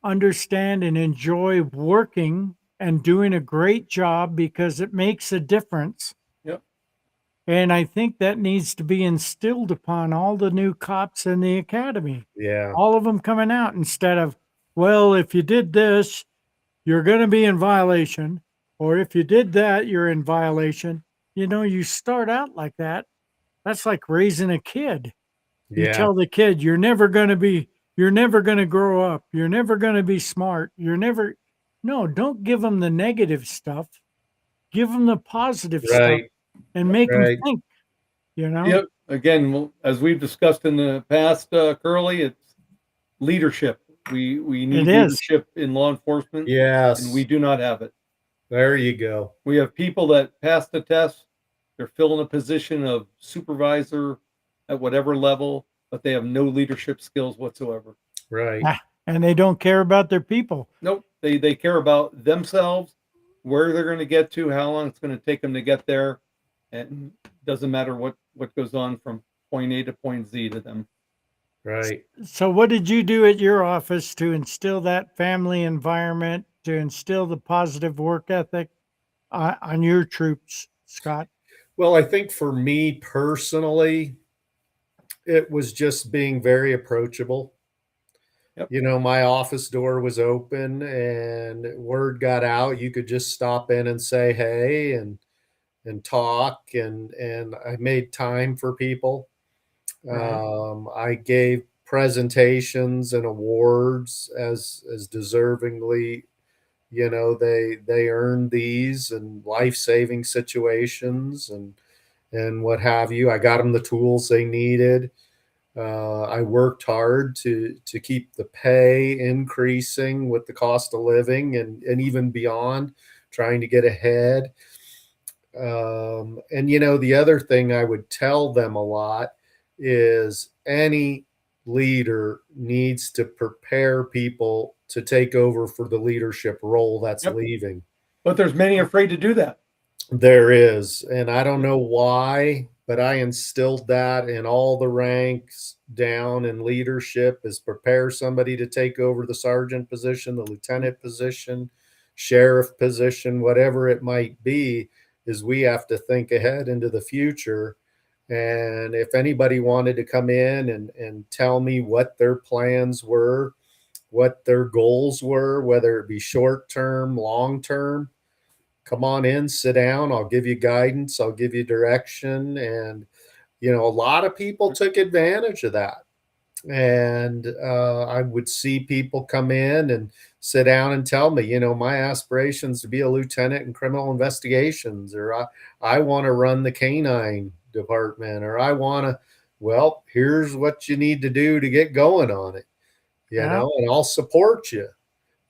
understand and enjoy working and doing a great job because it makes a difference. Yep. And I think that needs to be instilled upon all the new cops in the academy. Yeah. All of them coming out, instead of, well, if you did this, you're going to be in violation. Or if you did that, you're in violation. You start out like that. That's like raising a kid. You Yeah. tell the kid, you're never going to grow up. You're never going to be smart. No, don't give them the negative stuff. Give them the positive stuff Right. and make them Right. think, Yep. Again, as we've discussed in the past, Curly, it's leadership. We need It is. leadership in law enforcement, and Yes. we do not have it. There you go. We have people that pass the test, they're filling a position of supervisor at whatever level, but they have no leadership skills whatsoever. Right. And they don't care about their people. Nope. They care about themselves, where they're going to get to, how long it's going to take them to get there, and it doesn't matter what goes on from point A to point Z to them. Right. So what did you do at your office to instill that family environment, to instill the positive work ethic on your troops, Scott? Well, I think for me personally, it was just being very approachable. Yep. My office door was open and word got out. You could just stop in and say hey and talk, and I made time for people. Right. I gave presentations and awards as deservingly, they earned these in life-saving situations and what have you. I got them the tools they needed. I worked hard to keep the pay increasing with the cost of living and even beyond, trying to get ahead. And the other thing I would tell them a lot is any leader needs to prepare people to take over for the leadership role that's Yep. leaving. But there's many afraid to do that. There is, and I don't know why, but I instilled that in all the ranks down in leadership, is prepare somebody to take over the sergeant position, the lieutenant position, sheriff position, whatever it might be, is we have to think ahead into the future And if anybody wanted to come in and tell me what their plans were, what their goals were, whether it be short term, long term, come on in, sit down. I'll give you guidance. I'll give you direction. And, a lot of people took advantage of that. And I would see people come in and sit down and tell me, my aspirations to be a lieutenant in criminal investigations, or I want to run the canine department, or I want to, well, here's what you need to do to get going on it, and I'll support you.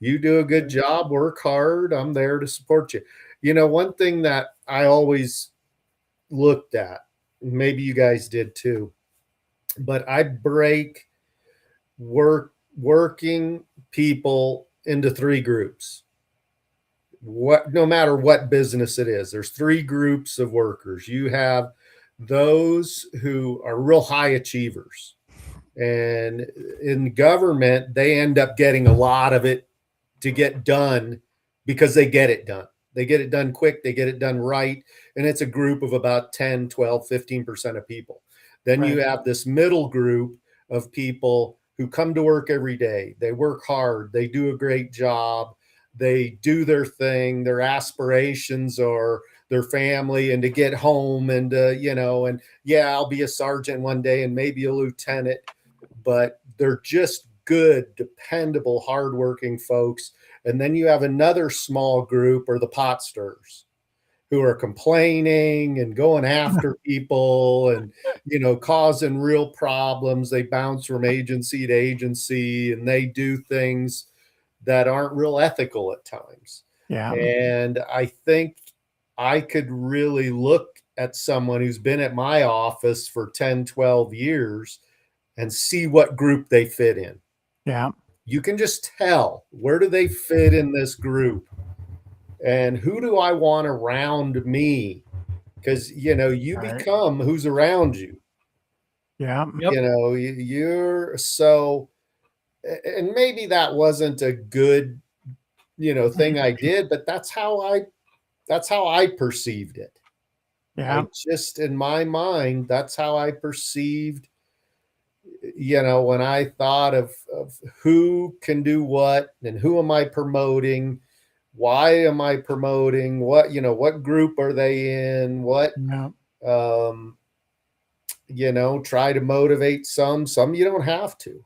You do a good job, work hard. I'm there to support you. One thing that I always looked at, maybe you guys did too, but I break working people into three groups. No matter what business it is, there's three groups of workers. You have those who are real high achievers, and in government, they end up getting a lot of it to get done because they get it done. They get it done quick. They get it done right. And it's a group of about 10, 12, 15% of people. Then you have this middle group of people who come to work every day. They work hard. They do a great job. They do their thing. Their aspirations are their family and to get home and, I'll be a sergeant one day and maybe a lieutenant, but they're just good, dependable, hardworking folks. And then you have another small group, or the pot stirrers, who are complaining and going after people and, causing real problems. They bounce from agency to agency and they do things that aren't real ethical at times. Yeah. And I think I could really look at someone who's been at my office for 10, 12 years and see what group they fit in. Yeah. You can just tell, where do they fit in this group? And who do I want around me? Because, you become who's around you. Yeah. You're so, and maybe that wasn't a good, thing I did, but that's how I perceived it. Yeah. Just in my mind, that's how I perceived, when I thought of who can do what and who am I promoting. Why am I promoting? What group are they in? What, try to motivate some you don't have to.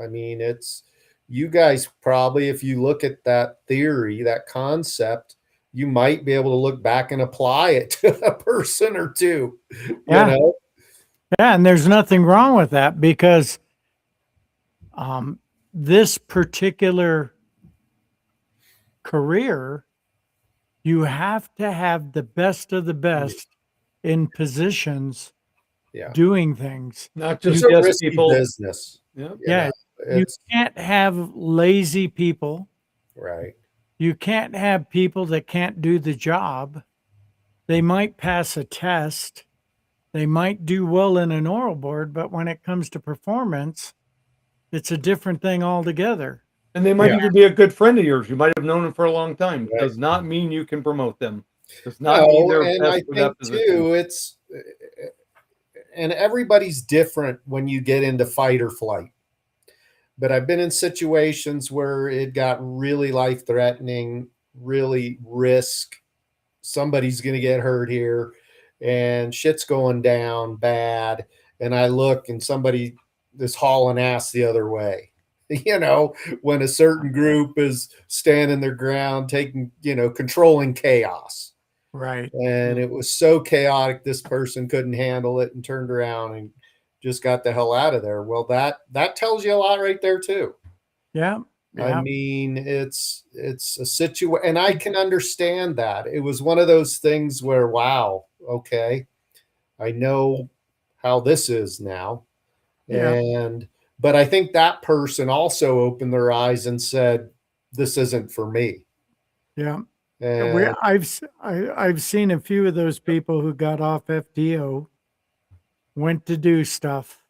I mean, it's, you guys probably, if you look at that theory, that concept, you might be able to look back and apply it to a person or two, Yeah, and there's nothing wrong with that, because this particular career, you have to have the best of the best in positions doing things. Not just It's a yes risky people. business. Yeah. You can't have lazy people. Right. You can't have people that can't do the job. They might pass a test. They might do well in an oral board, but when it comes to performance, it's a different thing altogether. And they might even be a good friend of yours. You might have known them for a long time. Right. Does not mean you can promote them. Does not mean they're and best I for think that position. too, and everybody's different when you get into fight or flight. But I've been in situations where it got really life-threatening, really risk. Somebody's going to get hurt here and shit's going down bad. And I look and somebody is hauling ass the other way. When a certain group is standing their ground, taking, controlling chaos. Right. And it was so chaotic, this person couldn't handle it and turned around and just got the hell out of there. Well, that tells you a lot right there too. Yeah. I mean, it's a situation, and I can understand that. It was one of those things where, wow, okay, I know how this is now. But I think that person also opened their eyes and said, this isn't for me. Yeah. And I've seen a few of those people who got off FTO, went to do stuff,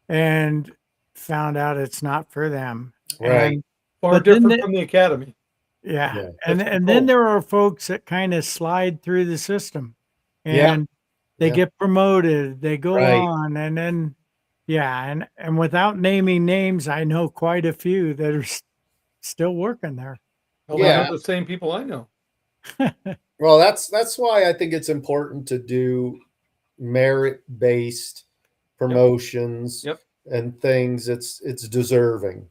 and found out it's not for them. right. Far different from the academy. And then there are folks that kind of slide through the system, and they Yeah. get promoted, they go Right. on, and then yeah, and without naming names, I know quite a few that are still working there. Probably Yeah. not the same people I know. Well, that's why I think it's important to do merit-based Yep. promotions Yep. and things. It's deserving.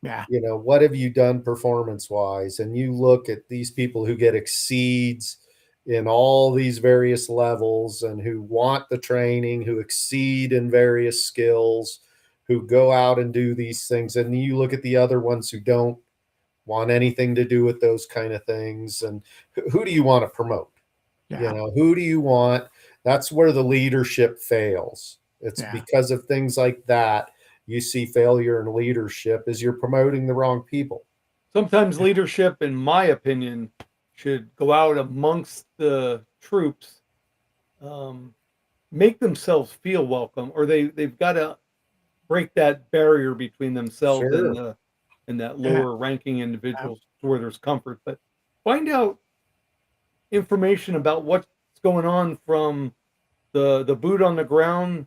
Yeah, What have you done performance-wise? And you look at these people who get exceeds in all these various levels and who want the training, who exceed in various skills, who go out and do these things. And you look at the other ones who don't want anything to do with those kind of things. And who do you want to promote? yeah, Who do you want? That's where the leadership fails. It's yeah, because of things like that. You see failure in leadership is you're promoting the wrong people. Sometimes leadership, in my opinion, should go out amongst the troops, um, make themselves feel welcome, or they've got to break that barrier between themselves Sure. and that yeah, lower ranking individuals to where there's comfort. But find out information about what's going on from the boot on the ground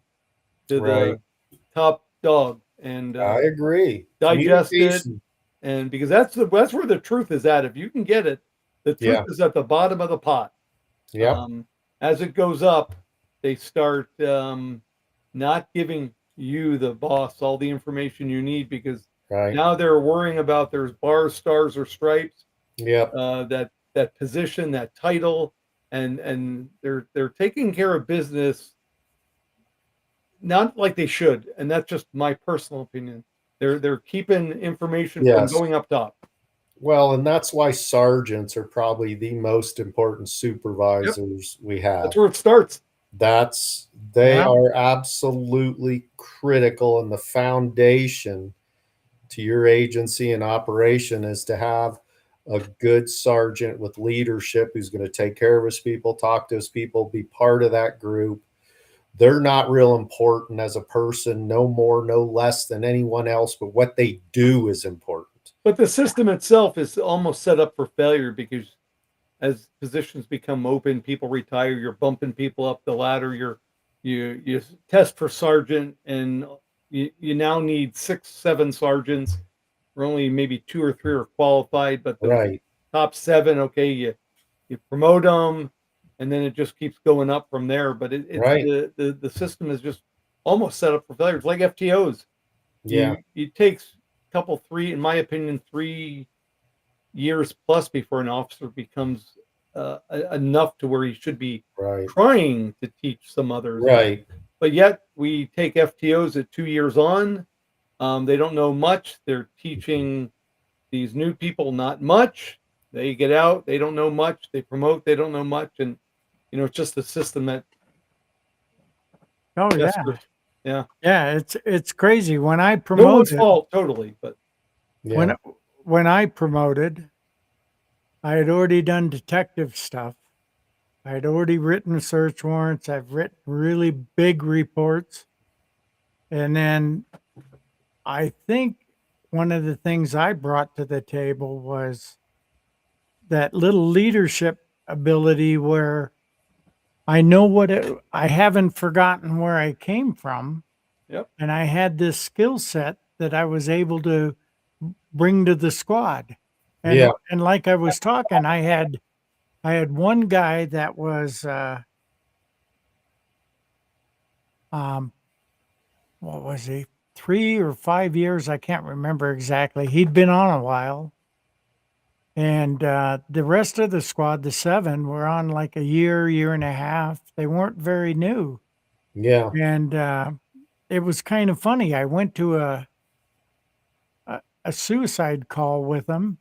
to Right. the top dog, and I agree. digest it. Communication. And because that's where the truth is at. If you can get it, the truth Yeah. is at the bottom of the pot. Yep. As it goes up, they start not giving you, the boss, all the information you need, because Right. now they're worrying about there's bars, stars, or stripes, Yep. that position, that title, and they're taking care of business not like they should, and that's just my personal opinion. They're keeping information from Yes. going up top. Well, and that's why sergeants are probably the most important Yep, supervisors we have. that's where it starts. They yeah, are absolutely critical, and the foundation to your agency and operation is to have a good sergeant with leadership who's going to take care of his people, talk to his people, be part of that group. They're not real important as a person, no more, no less than anyone else, but what they do is important. But the system itself is almost set up for failure, because as positions become open, people retire, you're bumping people up the ladder, you test for sergeant, and you now need 6, 7 sergeants, or only maybe 2 or 3 are qualified, but those Right. top 7, okay, you promote them, and then it just keeps going up from there. But it's Right. the system is just almost set up for failure. It's like FTOs. Yeah. It takes a couple, 3, in my opinion, 3 years plus before an officer becomes enough to where he should be Right. trying to teach some others. Right. But yet we take FTOs at 2 years on. They don't know much. They're teaching these new people not much. They get out, they don't know much. They promote, they don't know much, and it's just a system that oh yeah, festers. Yeah, yeah. It's crazy when I no one's promoted. fault totally, but When Yeah. when I promoted, I had already done detective stuff. I had already written search warrants. I've written really big reports. And then I think one of the things I brought to the table was that little leadership ability where I know I haven't forgotten where I came from. yep. And I had this skill set that I was able to bring to the squad. And Yeah. and like I was talking, I had one guy that was um what was he? 3 or 5 years, I can't remember exactly. He'd been on a while. And the rest of the squad, the 7, were on like a year and a half. They weren't very new. Yeah. And it was kind of funny. I went to a suicide call with them.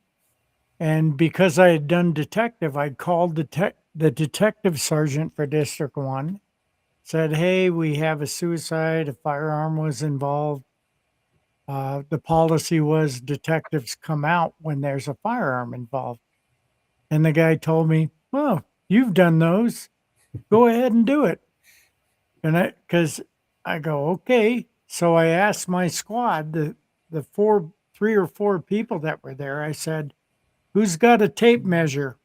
And because I had done detective, I'd called the detective sergeant for District 1, said, hey, we have a suicide, a firearm was involved. The policy was detectives come out when there's a firearm involved. And the guy told me, oh, you've done those. Go ahead and do it. And because I go, okay. So I asked my squad, the 3 or 4 people that were there, I said, who's got a tape measure?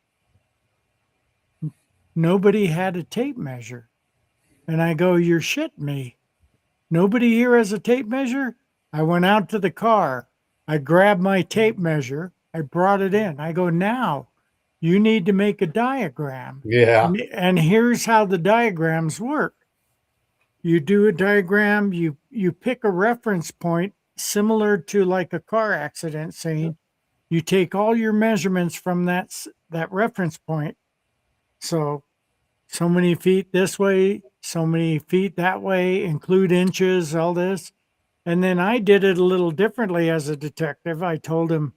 Nobody had a tape measure. And I go, you're shitting me. Nobody here has a tape measure? I went out to the car. I grabbed my tape measure. I brought it in. I go, now you need to make a diagram. Yeah. And here's how the diagrams work. You do a diagram, you pick a reference point similar to like a car accident scene. You take all your measurements from that reference point. So many feet this way, so many feet that way, include inches, all this. And then I did it a little differently as a detective. I told him,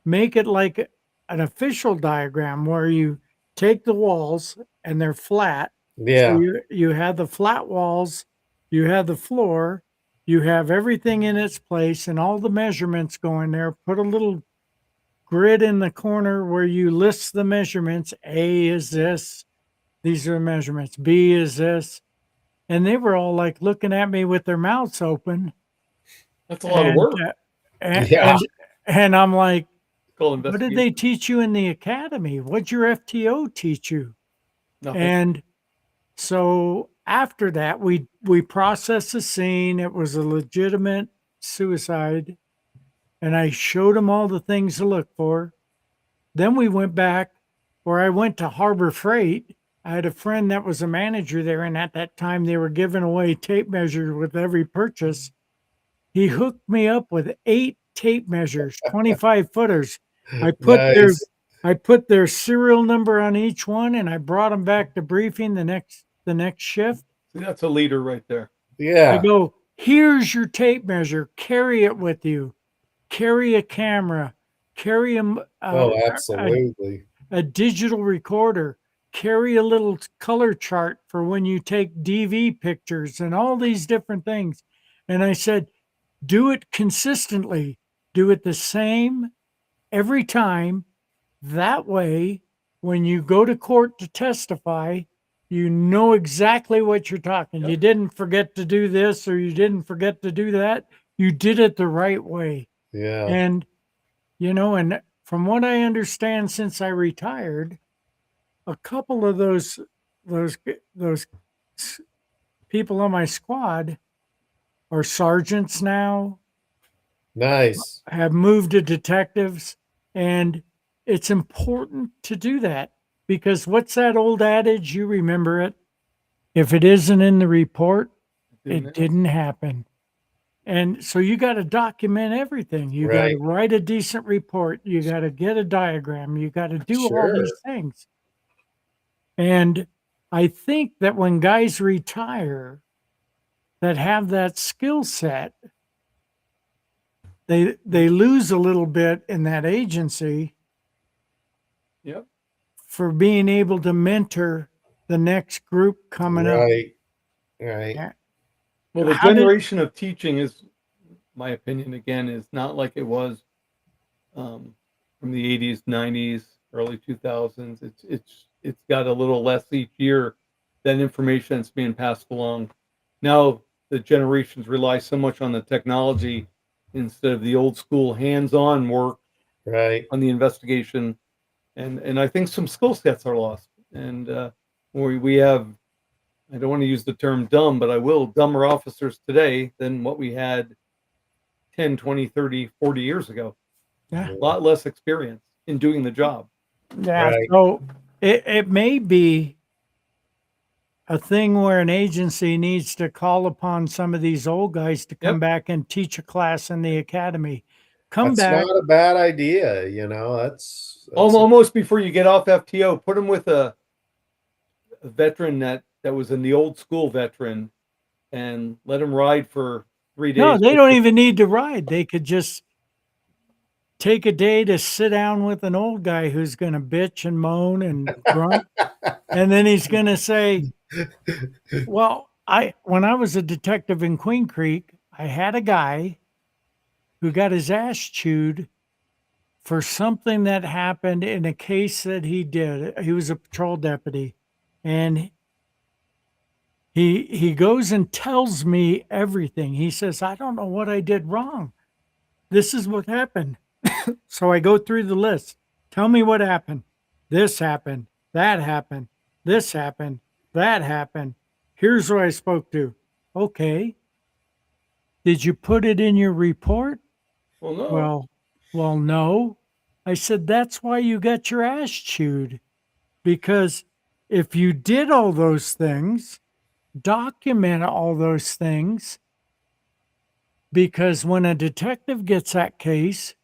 make it like an official diagram where you take the walls and they're flat. So Yeah. you have the flat walls, you have the floor, you have everything in its place and all the measurements go in there. Put a little grid in the corner where you list the measurements. A is this, these are the measurements. B is this. And they were all like looking at me with their mouths open. That's a lot of And, work. Yeah. and I'm like, Call what did investigation. they teach you in the academy? What'd your FTO teach you? Nothing. And so after that, we processed the scene. It was a legitimate suicide. And I showed them all the things to look for. Then we went back where I went to Harbor Freight. I had a friend that was a manager there. And at that time, they were giving away tape measures with every purchase. He hooked me up with 8 tape measures, 25 footers. I Nice. put their serial number on each one and I brought them back to briefing the next shift. See, that's a leader right there. I Yeah. go, here's your tape measure, carry it with you, carry a camera, carry Oh, absolutely. a digital recorder, carry a little color chart for when you take DV pictures and all these different things. And I said, do it consistently, do it the same every time. That way, when you go to court to testify, you know exactly what you're talking. You didn't forget to do this or you didn't forget to do that. You did it the right way. Yeah. And, and from what I understand, since I retired, a couple of those people on my squad are sergeants now, Nice. have moved to detectives, and it's important to do that because what's that old adage? You remember it. If it isn't in the report, it didn't happen. And so you got to document everything. You got to Right. write a decent report. You got to get a diagram. You got to do all Sure. these things. And I think that when guys retire that have that skill set, they lose a little bit in that agency Yep. for being able to mentor the next group coming up. Right. Right. Yeah. Well, the How did- generation of teaching is, my opinion, again, is not like it was from the 80s, 90s, early 2000s. It's got a little less each year than information that's being passed along. Now the generations rely so much on the technology instead of the old school hands-on work Right. on the investigation, and I think some skill sets are lost. And we have, I don't want to use the term dumb, but I will, dumber officers today than what we had 10, 20, 30, 40 years ago. Yeah. A lot less experience in doing the job. Yeah. Right. So it may be a thing where an agency needs to call upon some of these old guys to come Yep. back and teach a class in the academy. Come That's back. not a bad idea. That's Almost before you get off FTO, put them with a veteran that was in the old school veteran and let them ride for 3 days. No, they don't even need to ride. They could just take a day to sit down with an old guy who's going to bitch and moan and grunt. And then he's going to say, well, when I was a detective in Queen Creek, I had a guy who got his ass chewed for something that happened in a case that he did. He was a patrol deputy, and he goes and tells me everything. He says, I don't know what I did wrong. This is what happened. So I go through the list. Tell me what happened. This happened. That happened. This happened. That happened. Here's who I spoke to. Okay. Did you put it in your report? Well, no. Well, no. I said, that's why you got your ass chewed. Because if you did all those things, document all those things, because when a detective gets that case,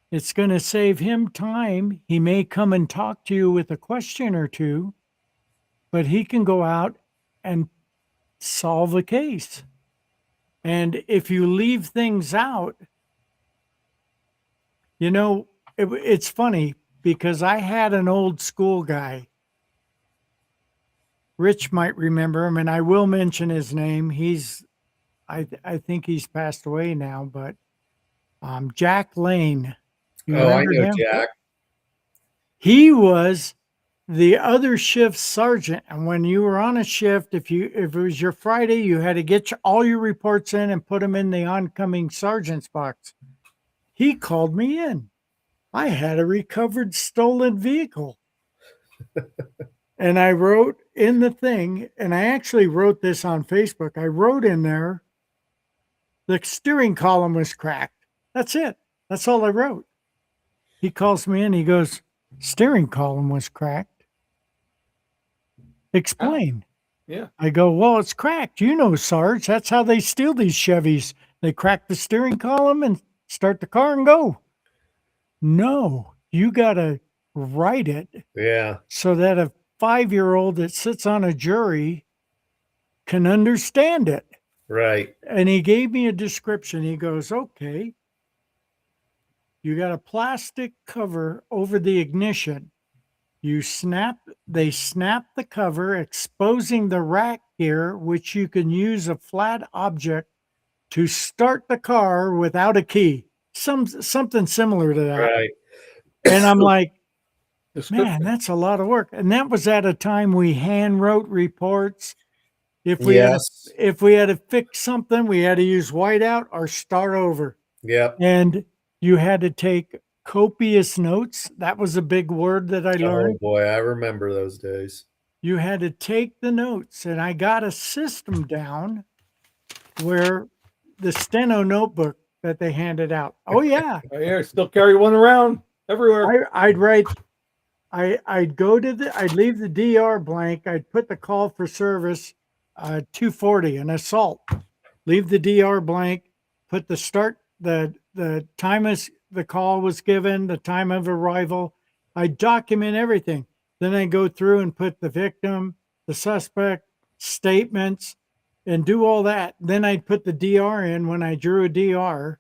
it's going to save him time. He may come and talk to you with a question or two, but he can go out and solve a case. And if you leave things out, it's funny because I had an old school guy. Rich might remember him, and I will mention his name. I think he's passed away now, but Jack Lane. You Oh, I remember know him? Jack. He was the other shift sergeant, and when you were on a shift, if it was your Friday, you had to get all your reports in and put them in the oncoming sergeant's box. He called me in. I had a recovered stolen vehicle. And I wrote in the thing, and I actually wrote this on Facebook. I wrote in there, the steering column was cracked. That's it. That's all I wrote. He calls me in. He goes, steering column was cracked. Explain. Yeah. I go, well, it's cracked. You know, Sarge, that's how they steal these Chevys. They crack the steering column and start the car and go. No, you got to write it Yeah. so that a 5-year-old that sits on a jury can understand it. Right. And he gave me a description. He goes, okay, you got a plastic cover over the ignition. They snap the cover, exposing the rack gear, which you can use a flat object to start the car without a key. Something similar to that. Right. And I'm like, Description. man, that's a lot of work. And that was at a time we hand wrote reports. If we Yes. had to fix something, we had to use whiteout or start over. Yep. And you had to take copious notes. That was a big word that I Oh learned. boy, I remember those days. You had to take the notes, and I got a system down where the steno notebook that they handed out. Oh yeah, I still carry one around everywhere. I'd write. I'd leave the DR blank. I'd put the call for service, 240, an assault. Leave the DR blank. Put the start, the time the call was given, the time of arrival. I document everything. Then I go through and put the victim, the suspect, statements, and do all that. Then I'd put the DR in when I drew a DR.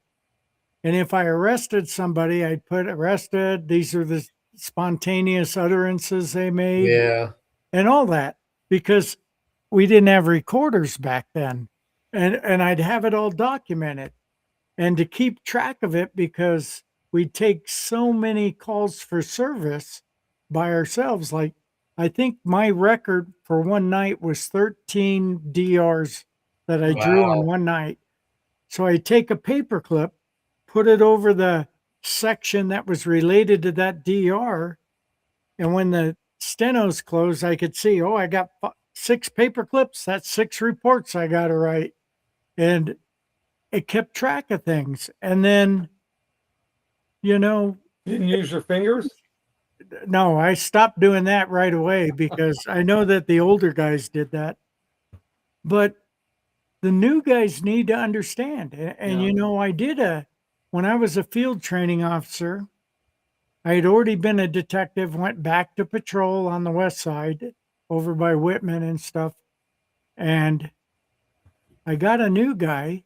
And if I arrested somebody, I'd put arrested. These are the spontaneous utterances they made. Yeah. And all that, because we didn't have recorders back then. And I'd have it all documented. And to keep track of it, because we'd take so many calls for service by ourselves. Like, I think my record for one night was 13 DRs that I drew on Wow. one night. So I take a paper clip, put it over the section that was related to that DR. And when the stenos closed, I could see, I got 6 paper clips. That's 6 reports I got to write. And it kept track of things. And then, Didn't use your fingers? no, I stopped doing that right away because I know that the older guys did that. But the new guys need to understand. And Yeah. when I was a field training officer, I had already been a detective, went back to patrol on the west side over by Whitman and stuff. And I got a new guy,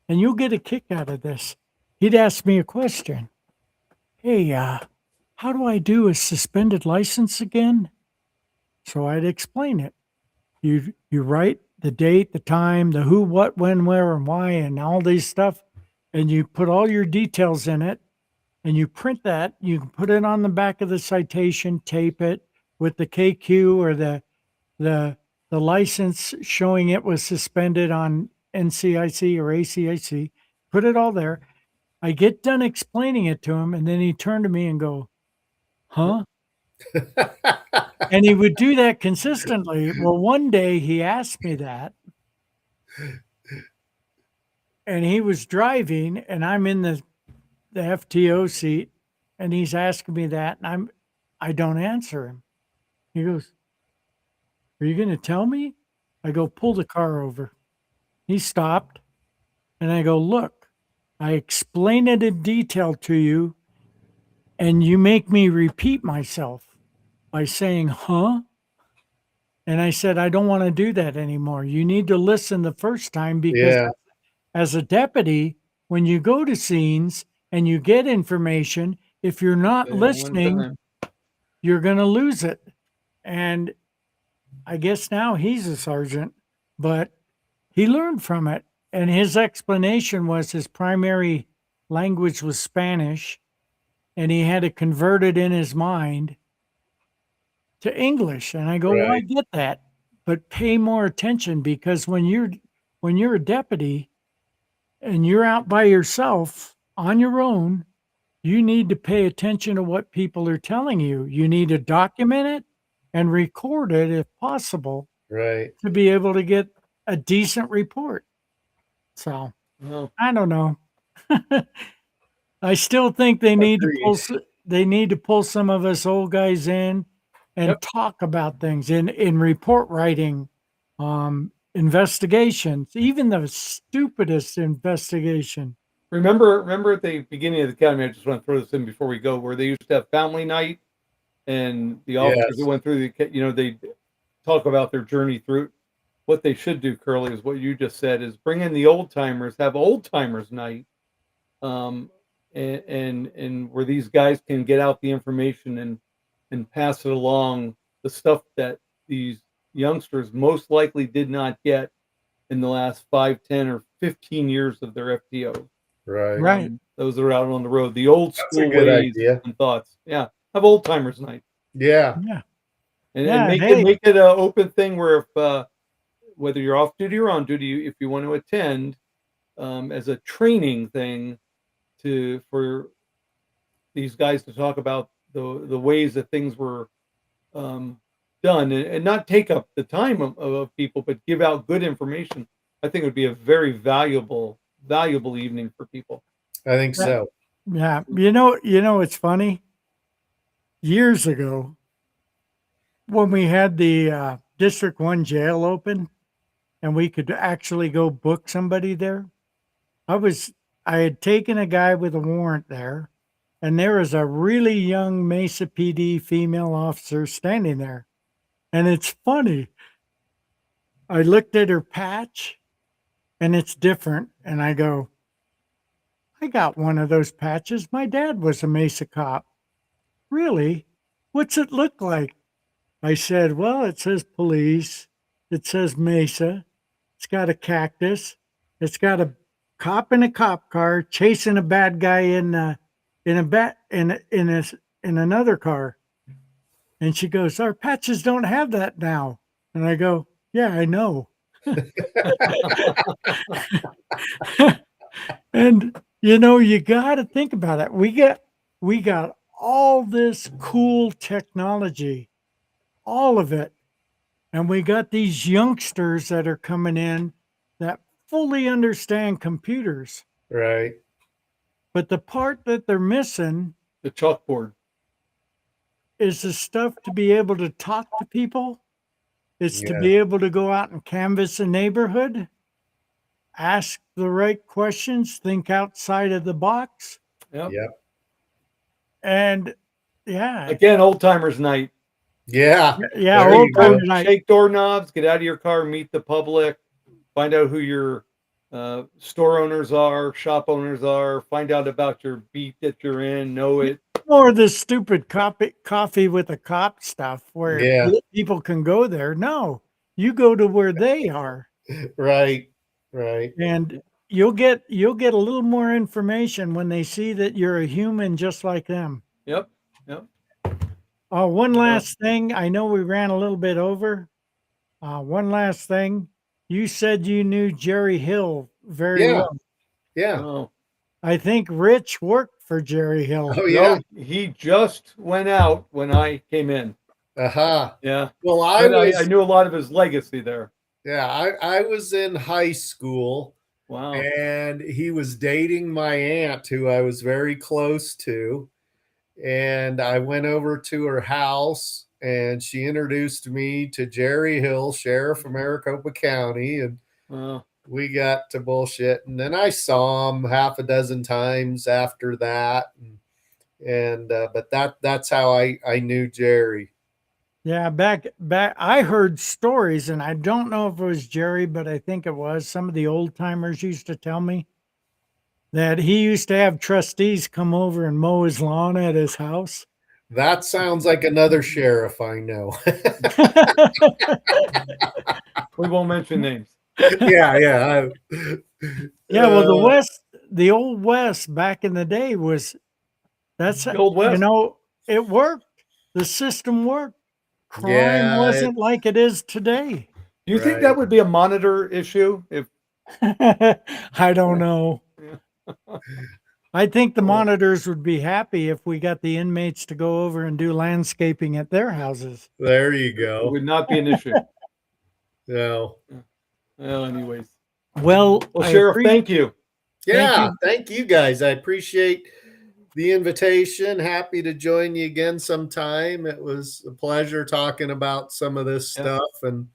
and you'll get a kick out of this. He'd ask me a question. Hey, how do I do a suspended license again? So I'd explain it. You write the date, the time, the who, what, when, where, and why, and all these stuff, and you put all your details in it, and you print that. You can put it on the back of the citation, tape it with the KQ or the license showing it was suspended on NCIC or ACIC. Put it all there. I get done explaining it to him, and then he turned to me and go, huh? And he would do that consistently. Well, one day he asked me that, and he was driving, and I'm in the FTO seat, and he's asking me that, and I don't answer him. He goes, "Are you going to tell me?" I go, "Pull the car over." He stopped, and I go, "Look, I explain it in detail to you, and you make me repeat myself by saying, 'huh?'" And I said, "I don't want to do that anymore. You need to listen the first time, because Yeah, as a deputy, when you go to scenes and you get information, if you're not Say it one listening, time. you're going to lose it." And I guess now he's a sergeant, but he learned from it. And his explanation was his primary language was Spanish, and he had to convert it in his mind to English. And I go, "Well, I right, get that, but pay more attention, because when you're a deputy and you're out by yourself on your own, you need to pay attention to what people are telling you. You need to document it and record it if possible right. to be able to get a decent report." So Well, I don't know. I still think they need to Agreed. they need to pull some of us old guys in and yep. talk about things in report writing, investigations, even the stupidest investigation. Remember at the beginning of the academy, I just want to throw this in before we go, where they used to have family night, and the officers that Yes, went through they talk about their journey through. What they should do, Curly, is what you just said: is bring in the old timers, have old timers night, um, and where these guys can get out the information and pass it along, the stuff that these youngsters most likely did not get in the last 5, 10, or 15 years of their FTO. right. Right. Those that are out on the road, the old That's a school good ways idea. and thoughts. Yeah, have old timers night, Yeah, Yeah. and Yeah. make Hey, it an open thing where if whether you're off duty or on duty, if you want to attend as a training thing for these guys to talk about the ways that things were um, done, and not take up the time of people, but give out good information. I think it would be a very valuable evening for people. I think yeah. so. Yeah. It's funny. Years ago, when we had the District 1 jail open and we could actually go book somebody there, I was I had taken a guy with a warrant there, and there was a really young Mesa PD female officer standing there. And it's funny. I looked at her patch, and it's different, and I go, "I got one of those patches. My dad was a Mesa cop." "Really? What's it look like?" I said, "Well, it says police. It says Mesa. It's got a cactus. It's got a cop in a cop car chasing a bad guy in a bat in another car." And she goes, "Our patches don't have that now." And I go, "Yeah, I know." And you got to think about it. We got all this cool technology, all of it. And we got these youngsters that are coming in that fully understand computers. Right. But the part that they're missing The chalkboard. is the stuff to be able to talk to people. It's to Yeah. be able to go out and canvass a neighborhood, ask the right questions, think outside of the box. Yep. Yep. And yeah, Again, old timers night. Yeah. yeah, There old you time go. tonight. Shake doorknobs, get out of your car, meet the public, find out who your store owners are, shop owners are, find out about your beat that you're in, know it. More of this stupid coffee with a cop stuff where Yeah. people can go there. No, you go to where they are, Right. Right. and you'll get a little more information when they see that you're a human just like them. Yep. Yep. Oh, one Yeah. last thing. I know we ran a little bit over. One last thing. You said you knew Jerry Hill very Yeah. well. Yeah. Oh, I think Rich worked for Jerry Hill. Oh yeah. No, he just went out when I came in. Uh-huh. Yeah. Well, But I knew a lot of his legacy there. yeah, I was in high school Wow. and he was dating my aunt who I was very close to. And I went over to her house and she introduced me to Jerry Hill, Sheriff of Maricopa County, and Wow. we got to bullshit. And then I saw him half a dozen times after that. But that's how I knew Jerry. Yeah, back I heard stories, and I don't know if it was Jerry, but I think it was. Some of the old timers used to tell me that he used to have trustees come over and mow his lawn at his house. That sounds like another sheriff I know. We won't mention names. Yeah, yeah. Yeah, well, Uh, the old West back in the day that's The Old West. you know, it worked. The system worked. Crime Yeah, wasn't like it is today. Do you think Right. that would be a monitor issue? If I don't know. Yeah. I think the monitors would be happy if we got the inmates to go over and do landscaping at their houses. there you it go. would not be an issue. No. Well, anyways. Well, Well, Sheriff, thank you. Yeah, thank you guys. I appreciate the invitation. Happy to join you again sometime. It was a pleasure talking about some of this Yeah. stuff and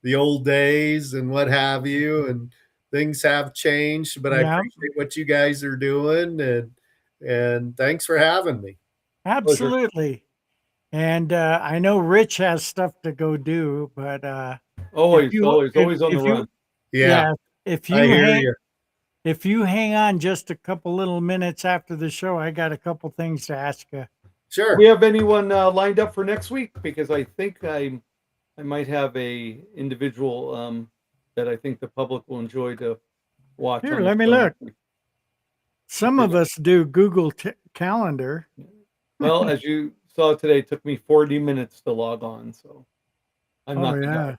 the old days and what have you. And things have changed, but I Yeah. appreciate what you guys are doing, and thanks for having me. Absolutely. And I know Rich has stuff to go do, but Always, you- always on the if you- run. Yeah, if I you hear hang, you. if you hang on just a couple little minutes after the show, I got a couple things to ask you. Sure. Do we have anyone lined up for next week? Because I think I might have a individual that I think the public will enjoy to watch. Here, on the let me show look. next week. Some of us do Google Calendar. Well, as you saw today, it took me 40 minutes to log on, so I'm not the guy.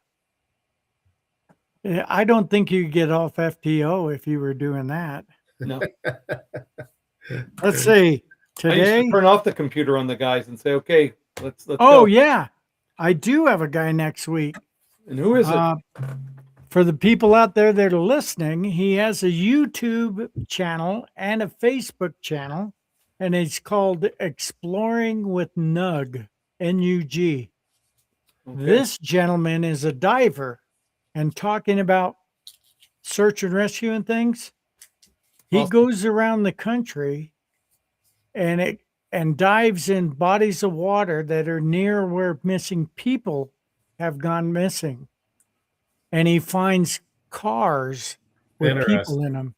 Yeah, I don't think you could get off FTO if you were doing that. No. Let's see. I used Today. to turn off the computer on the guys and say, "Okay, let's Oh go." yeah, I do have a guy next week. And who is it? For the people out there that are listening, he has a YouTube channel and a Facebook channel, and it's called Exploring with Nug, N-U-G. Okay. This gentleman is a diver and talking about search and rescue and things. He Awesome. goes around the country and dives in bodies of water that are near where missing people have gone missing. And he finds cars with people in them.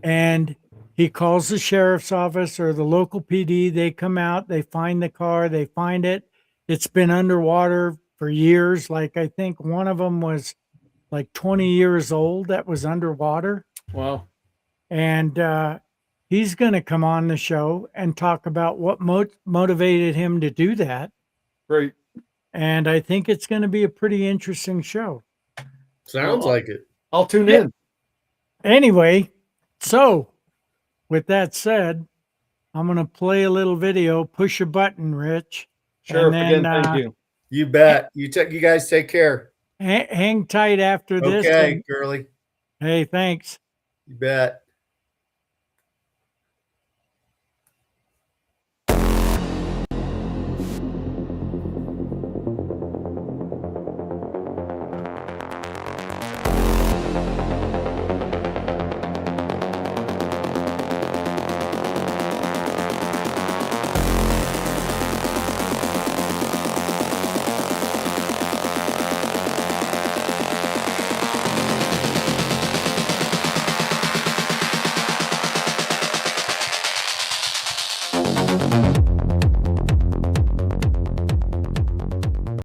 And he calls the sheriff's office or the local PD. They come out, they find the car, they find it. It's been underwater for years. Like I think one of them was like 20 years old that was underwater. Wow. And he's going to come on the show and talk about what motivated him to do that. Great. And I think it's going to be a pretty interesting show. Sounds like it. I'll tune in. Anyway, so with that said, I'm going to play a little video. Push a button, Rich. Sheriff, And again, then, uh, thank you. You bet. You guys take care. Hang tight after this. Okay, and- girly. hey, thanks. You bet.